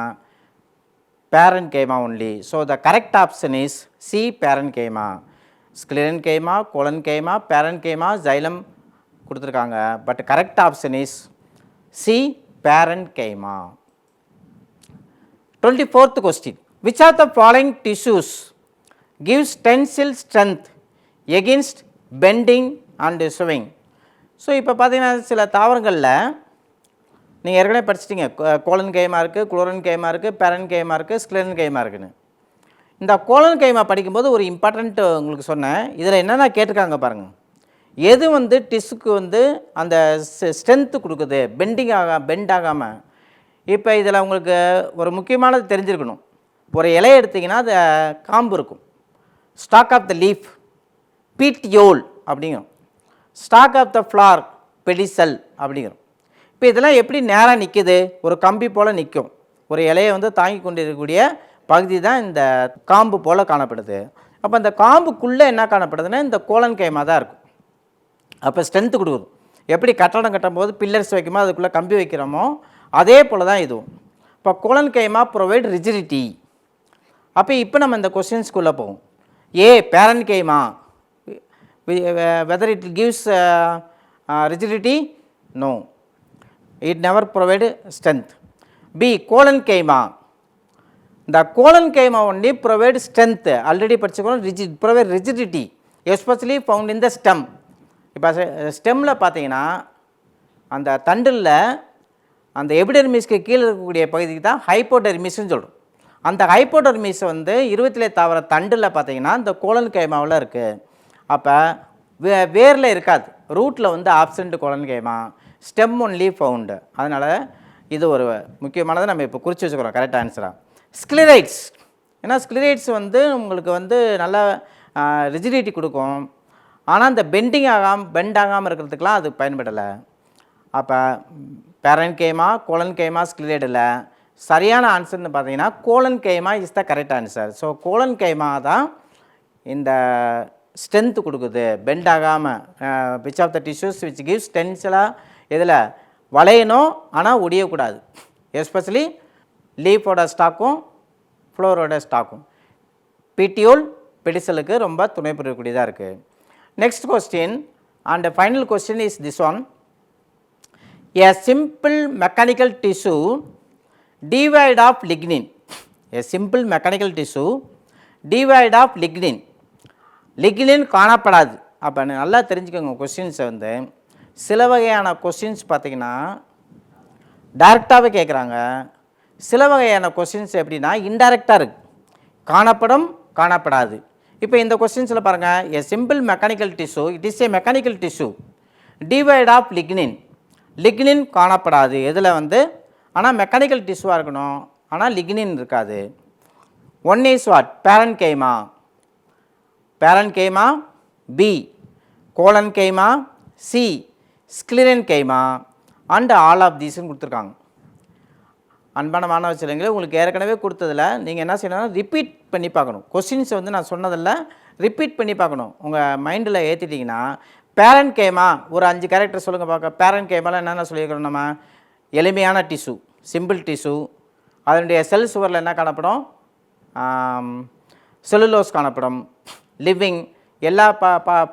parenchyma only. So the correct option is C, parenchyma. Sclerenchyma, collenchyma, parenchyma, xylem கொடுத்துருக்காங்க. But correct option is C, parenchyma. 24th question, which of the following tissues gives tensile strength against bending and swing? So இப்போ பார்த்தீங்கன்னா சில தாவரங்களில் நீங்கள் ஏற்கனவே படிச்சிட்டிங்க, கோலன் கைமா இருக்குது, குளோரன் கைமா இருக்குது, பெரன் கைமா இருக்குது, ஸ்க்ளெரன் கைமா இருக்குன்னு. இந்த கோலன் கைமா படிக்கும்போது ஒரு இம்பார்ட்டண்ட் உங்களுக்கு சொன்னேன், இதில் என்னென்ன கேட்டிருக்காங்க பாருங்கள். எது வந்து டிஷ்ஷுக்கு வந்து அந்த ஸ்ட்ரென்த்து கொடுக்குது, பெண்ட் ஆகாமல். இப்போ இதில் உங்களுக்கு ஒரு முக்கியமானது தெரிஞ்சிருக்கணும். ஒரு இலையை எடுத்திங்கன்னா அது காம்பு இருக்கும், stalk of the leaf, petiole அப்படிங்கும். Stalk of the flower, pedicel அப்படிங்கிறோம். இப்போ இதெல்லாம் எப்படி நேராக நிற்கிது, ஒரு கம்பி போல் நிற்கும். ஒரு இலையை வந்து தாங்கி கொண்டு இருக்கக்கூடிய பகுதி தான் இந்த காம்பு போல் காணப்படுது. அப்போ இந்த காம்புக்குள்ளே என்ன காணப்படுதுன்னா இந்த கோலன் கைமா தான் இருக்கும். அப்போ ஸ்ட்ரென்த்து கொடுக்குது. எப்படி கட்டடம் கட்டும் போது பில்லர்ஸ் வைக்குமோ அதுக்குள்ளே கம்பி வைக்கிறோமோ அதே போல் தான் இதுவும். இப்போ கோலன் கைமா ப்ரொவைட் ரிஜிடிட்டி. அப்போ இப்போ நம்ம இந்த கொஸ்டின்ஸ்குள்ளே போவோம். பேரன் கைமா, whether it gives rigidity, no, it never provide strength. Colon keema, the colon keema only provide strength, already படிச்சுக்கணும். Provide rigidity, especially found in the stem. இப்போ ஸ்டெம்மில் பார்த்தீங்கன்னா அந்த தண்டில் அந்த எபிடெர்மிஸ்க்கு கீழே இருக்கக்கூடிய பகுதிக்கு தான் ஹைப்போடெர்மிஸ்ன்னு சொல்கிறோம். அந்த ஹைப்போடெர்மிஸ் வந்து 20 தாவர தண்டில் பார்த்தீங்கன்னா இந்த கோலன் கைமாவில் இருக்குது. அப்போ வேரில் இருக்காது, ரூட்டில் வந்து ஆப்சண்ட் கோலன் கைமா, ஸ்டெம் ஒன்லி ஃபவுண்டு. அதனால் இது ஒரு முக்கியமானதை நம்ம இப்போ குறித்து வச்சுக்கிறோம் கரெக்ட் ஆன்சராக. ஸ்க்ளிரைட்ஸ், ஏன்னா ஸ்க்ளிரைட்ஸ் வந்து உங்களுக்கு வந்து நல்லா ரிஜிடிட்டி கொடுக்கும், ஆனால் இந்த பெண்ட் ஆகாமல் இருக்கிறதுக்கெலாம் அது பயன்படலை. அப்போ பேரன் கைமா, கோலன் கைமா, ஸ்க்ளிரைட் இல்லை. சரியான ஆன்சர்னு பார்த்தீங்கன்னா collenchyma is the correct answer. So collenchyma தான் இந்த ஸ்ட்ரென்த்து கொடுக்குது, பெண்ட் ஆகாமல். Which of the tissues which gives டென்ஷலாக இதில் வளையணும் ஆனால் ஒடியக்கூடாது. எஸ்பெஷலி லீஃபோட ஸ்டாக்கும் ஃப்ளோரோட ஸ்டாக்கும் பீட்டியோல் பெடிசலுக்கு ரொம்ப துணை புரியக்கூடியதாக இருக்குது. Next question and final question is this one. A simple mechanical tissue devoid of lignin. A simple mechanical tissue devoid of lignin. Lignin காணப்படாது. அப்போ நல்லா தெரிஞ்சுக்கோங்க கொஸ்டின்ஸை வந்து. சில வகையான கொஸ்டின்ஸ் பார்த்திங்கன்னா டைரெக்டாகவே கேட்குறாங்க, சில வகையான கொஸ்டின்ஸ் எப்படின்னா இன்டைரக்டாக இருக்குது, காணப்படும் காணப்படாது. இப்போ இந்த கொஸ்டின்ஸில் பாருங்கள், a simple mechanical tissue, it is a mechanical tissue devoid of lignin. Lignin காணப்படாது எதில் வந்து, ஆனால் மெக்கானிக்கல் டிஷ்யூவாக இருக்கணும், ஆனால் லிக்னின் இருக்காது. One is what, parenchyma, parenchyma, B collenchyma, C sclerenchyma and all of தீஸ்ன்னு கொடுத்துருக்காங்க. அன்பான மாணவ செல்வங்களே, உங்களுக்கு ஏற்கனவே கொடுத்ததில் நீங்கள் என்ன செய்யணும்னா ரிப்பீட் பண்ணி பார்க்கணும். கொஸ்டின்ஸை வந்து நான் சொன்னதில் ரிப்பீட் பண்ணி பார்க்கணும். உங்கள் மைண்டில் ஏற்றிட்டிங்கன்னா பேரன் கைமா ஒரு 5 கேரக்டர் சொல்லுங்கள் பார்க்க. பேரன் கைமாவில் என்னென்ன சொல்லியிருக்கிறோம் நம்ம, எளிமையான டிஷ்யூ, சிம்பிள் டிஷ்யூ, அதனுடைய செல் சுவரில் என்ன காணப்படும், செல்லுலோஸ் காணப்படும், லிவிங் எல்லா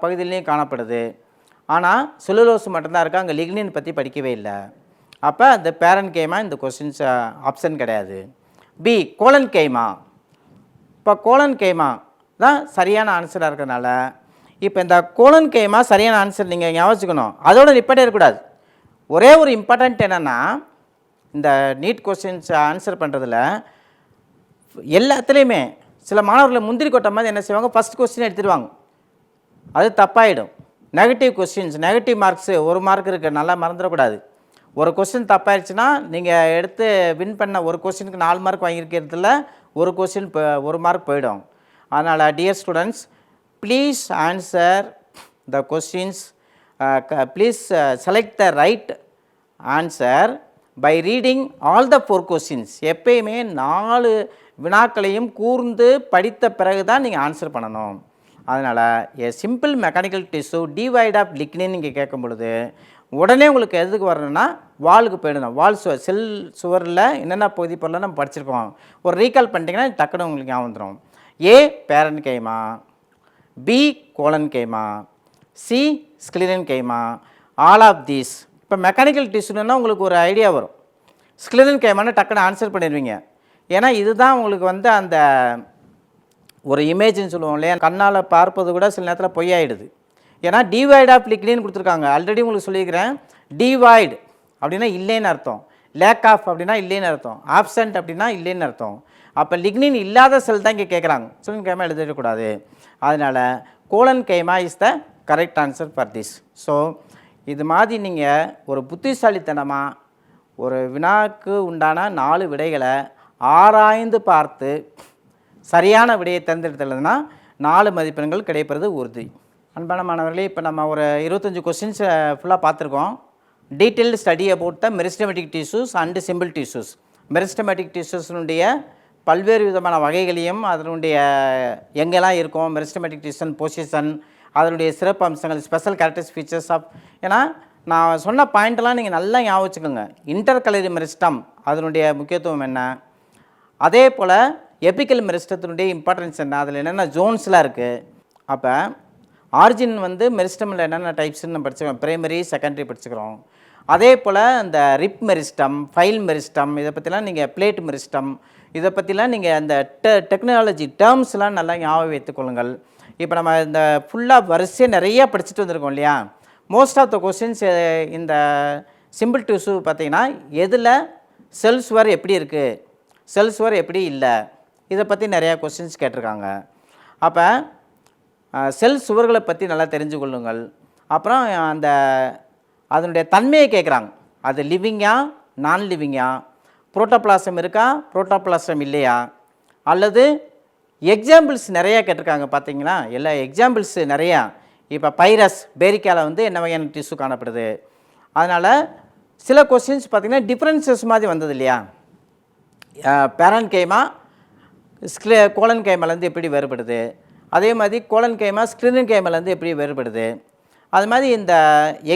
பகுதியிலையும் காணப்படுது, ஆனால் செல்லுலோஸ் மட்டும்தான் இருக்குது, அங்கே லிக்னின் பற்றி படிக்கவே இல்லை. அப்போ அந்த பேரன் கைமா இந்த கொஸ்டின்ஸ் ஆப்ஷன் கிடையாது. பி கோலன் கைமா, இப்போ கோலன் கைமா தான் சரியான ஆன்சராக இருக்கிறதுனால இப்போ இந்த கோலன் கைமா சரியான ஆன்சர் நீங்கள் ஞாபகம் வச்சுக்கணும். அதோட நிப்பாட்டே இருக்கக்கூடாது. ஒரே ஒரு இம்பார்ட்டண்ட் என்னென்னா, இந்த நீட் கொஸ்டின்ஸ் ஆன்சர் பண்ணுறதுல எல்லாத்துலேயுமே சில மாணவர்களை முந்திரி கொட்ட மாதிரி என்ன செய்வாங்க, ஃபஸ்ட் கொஸ்டின் எடுத்துடுவாங்க, அது தப்பாயிடும். Negative questions, negative marks 1 mark இருக்குது, நல்லா மறந்துடக்கூடாது. ஒரு கொஸ்டின் தப்பாயிடுச்சுன்னா நீங்கள் எடுத்து வின் பண்ண ஒரு கொஸ்டினுக்கு 4 மார்க் வாங்கியிருக்கிறதுல ஒரு கொஸ்டின் 1 மார்க் போயிடும். அதனால் dear students, please answer the questions, please select the right answer by reading all the 4 questions. எப்பயுமே 4 வினாக்களையும் கூர்ந்து படித்த பிறகு தான் நீங்கள் ஆன்சர் பண்ணணும். அதனால் a simple mechanical tissue devoid of lignin நீங்கள் கேட்கும் பொழுது உடனே உங்களுக்கு எதுக்கு வரணும்னா வாலுக்கு போயிடணும். வால் செல் சுவரில் என்னென்ன பகுதி பொருள் நம்ம படிச்சிருக்கோம், ஒரு ரீகால் பண்ணிட்டீங்கன்னா டக்குன்னு உங்களுக்கு ஞாபகம் வந்துடும். A parenchyma, B collenchyma, C sclerenchyma, all of these. இப்போ மெக்கானிக்கல் டிஷ்யூன்னா உங்களுக்கு ஒரு ஐடியா வரும், ஸ்க்ளிரன் கைமான்னு டக்குன்னு ஆன்சர் பண்ணிடுவீங்க. ஏன்னா இதுதான் உங்களுக்கு வந்து அந்த ஒரு இமேஜ்னு சொல்லுவோம் இல்லையா, கண்ணால் பார்ப்பது கூட சில நேரத்தில் பொய்யாயிடுது. ஏன்னா டிவைட் ஆஃப் லிக்னின் கொடுத்துருக்காங்க. ஆல்ரெடி உங்களுக்கு சொல்லியிருக்கிறேன். டிவைட் அப்படின்னா இல்லைன்னு அர்த்தம், லேக் ஆஃப் அப்படின்னா இல்லைன்னு அர்த்தம், ஆப்சண்ட் அப்படின்னா இல்லைன்னு அர்த்தம். அப்போ லிக்னின் இல்லாத செல் தான் இங்கே கேட்குறாங்க. சோலன் கைமா எழுதிடக்கூடாது. அதனால் collenchyma is the correct answer for this. So இது மாதிரி நீங்கள் ஒரு புத்திசாலித்தனமாக ஒரு வினாக்கு உண்டான 4 விடைகளை ஆராய்ந்து பார்த்து சரியான விடையை தேர்ந்தெடுத்துள்ளதுன்னா 4 மதிப்பெண்கள் கிடைப்பது உறுதி. அன்பான மாணவர்களே, இப்போ நம்ம ஒரு 25 கொஸ்டின்ஸ் ஃபுல்லாக பார்த்துருக்கோம். Detailed study about the meristematic tissues and simple tissues. Meristematic டிஷ்யூஸினுடைய பல்வேறு விதமான வகைகளையும் அதனுடைய எங்கெல்லாம் இருக்கும், மெரிஸ்டமேட்டிக் டிஷ்யூன் பொசிஷன், அதனுடைய சிறப்பு அம்சங்கள், ஸ்பெஷல் கேரக்டரிஸ்டிக் ஃபீச்சர்ஸ் ஆஃப். ஏன்னா நான் சொன்ன பாயிண்ட்டெல்லாம் நீங்கள் நல்லா ஞாபகம் வச்சுக்கோங்க. இன்டர்கலரி மெரிஸ்டம் அதனுடைய முக்கியத்துவம் என்ன, அதே போல் எபிக்கல் மெரிஸ்டத்தினுடைய இம்பார்ட்டன்ஸ் என்ன, அதில் என்னென்ன ஜோன்ஸ்லாம் இருக்குது. அப்போ ஆரிஜின் வந்து மெரிஸ்டமில் என்னென்ன டைப்ஸ்ன்னு நம்ம படிச்சுக்கிறோம், பிரைமரி செகண்டரி படிச்சுக்கிறோம். அதே போல் இந்த ரிப் மெரிஸ்டம், ஃபைல் மெரிஸ்டம், இதை பற்றிலாம் நீங்கள் பிளேட் மெரிஸ்டம், இதை பற்றிலாம் நீங்கள் அந்த டெக்னாலஜி டேர்ம்ஸ்லாம் நல்லா ஞாபகம் வைத்துக்கொள்ளுங்கள். இப்போ நம்ம இந்த ஃபுல்லாக வரிசையாக நிறையா படிச்சுட்டு வந்திருக்கோம் இல்லையா. மோஸ்ட் ஆஃப் த கொஸ்டின்ஸ் இந்த சிம்பிள் டிஷ்யூ பார்த்திங்கன்னா எதில் செல்ஸ் வர் எப்படி இருக்குது, செல்ஸ் வர் எப்படி இல்லை, இதை பற்றி நிறையா கொஸ்டின்ஸ் கேட்டிருக்காங்க. அப்போ செல் சுவர்களை பற்றி நல்லா தெரிஞ்சு கொள்ளுங்கள். அப்புறம் அந்த அதனுடைய தன்மையை கேட்குறாங்க. அது லிவிங்கா நான் லிவிங்கா, புரோட்டோபிளாசம் இருக்கா புரோட்டோபிளாசம் இல்லையா, அல்லது எக்ஸாம்பிள்ஸ் நிறையா கேட்டிருக்காங்க. பார்த்தீங்களா, எல்லா எக்ஸாம்பிள்ஸ் நிறையா. இப்போ பைரஸ் பேரிக்காவில் வந்து என்ன வகையான டிஷ்யூ காணப்படுது. அதனால் சில கொஸ்டின்ஸ் பார்த்திங்கன்னா டிஃப்ரென்சஸ் மாதிரி வந்தது இல்லையா. பேரன் கைமா கோலன் கைமாலேருந்து எப்படி வேறுபடுது, அதே மாதிரி கோலன் கைமா ஸ்க்ரீனின் கைமாலேருந்து எப்படி வேறுபடுது. அது மாதிரி இந்த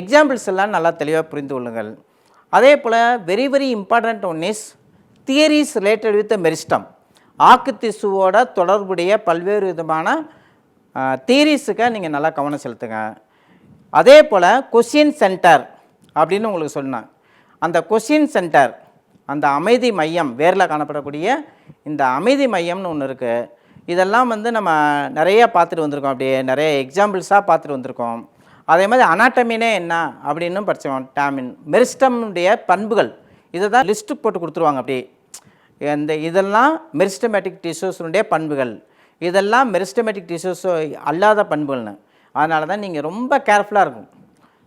எக்ஸாம்பிள்ஸ் எல்லாம் நல்லா தெளிவாக புரிந்து கொள்ளுங்கள். அதே போல் very very important one is theories related with meristem. ஆக்கு திசுவோட தொடர்புடைய பல்வேறு விதமான தியரிஸுக்கு நீங்கள் நல்லா கவனம் செலுத்துங்க. அதே போல் கொஸ்டின் சென்டர் அப்படின்னு உங்களுக்கு சொன்னேன். அந்த கொஸ்டின் சென்டர், அந்த அமைதி மையம், வேரில் காணப்படக்கூடிய இந்த அமைதி மையம்னு ஒன்று இருக்குது. இதெல்லாம் வந்து நம்ம நிறையா பார்த்துட்டு வந்திருக்கோம், அப்படியே நிறைய எக்ஸாம்பிள்ஸாக பார்த்துட்டு வந்திருக்கோம். அதே மாதிரி அனாட்டமினே என்ன அப்படின்னு படித்தோம். டாமின் மெரிஸ்டமுடைய பண்புகள் இதை தான் லிஸ்ட்டு போட்டு கொடுத்துருவாங்க. அப்படியே இந்த இதெல்லாம் மெரிஸ்டமேட்டிக் டிஷ்யூஸுடைய பண்புகள், இதெல்லாம் மெரிஸ்டமேட்டிக் டிஷ்யூஸ் அல்லாத பண்புகள்னு. அதனால தான் நீங்கள் ரொம்ப கேர்ஃபுல்லாக இருக்கும்.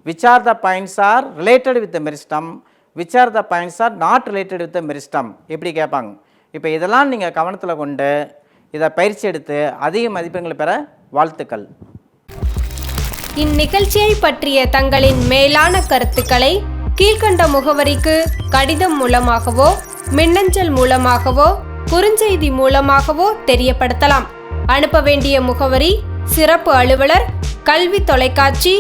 Which are the points are related with the meristem, which are the points are not related with the meristem, இப்படி கேட்பாங்க. இப்போ இதெல்லாம் நீங்கள் கவனத்தில் கொண்டு இதை பயிற்சி எடுத்து அதிக மதிப்பெண்களை பெற வாழ்த்துக்கள். இந்நிகழ்ச்சியை பற்றிய தங்களின் மேலான கருத்துக்களை கீழ்கண்ட முகவரிக்கு கடிதம் மூலமாகவோ மின்னஞ்சல் மூலமாகவோ குறுஞ்செய்தி மூலமாகவோ தெரியப்படுத்தலாம். அனுப்ப வேண்டிய முகவரி: சிறப்பு அலுவலர், கல்வி தொலைக்காட்சி,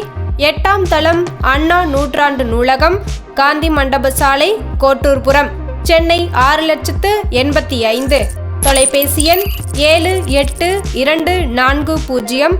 8ஆம் தளம், அண்ணா நூற்றாண்டு நூலகம், காந்தி மண்டப சாலை, கோட்டூர்புரம், சென்னை 6,85,000. தொலைபேசி எண் 7824015000.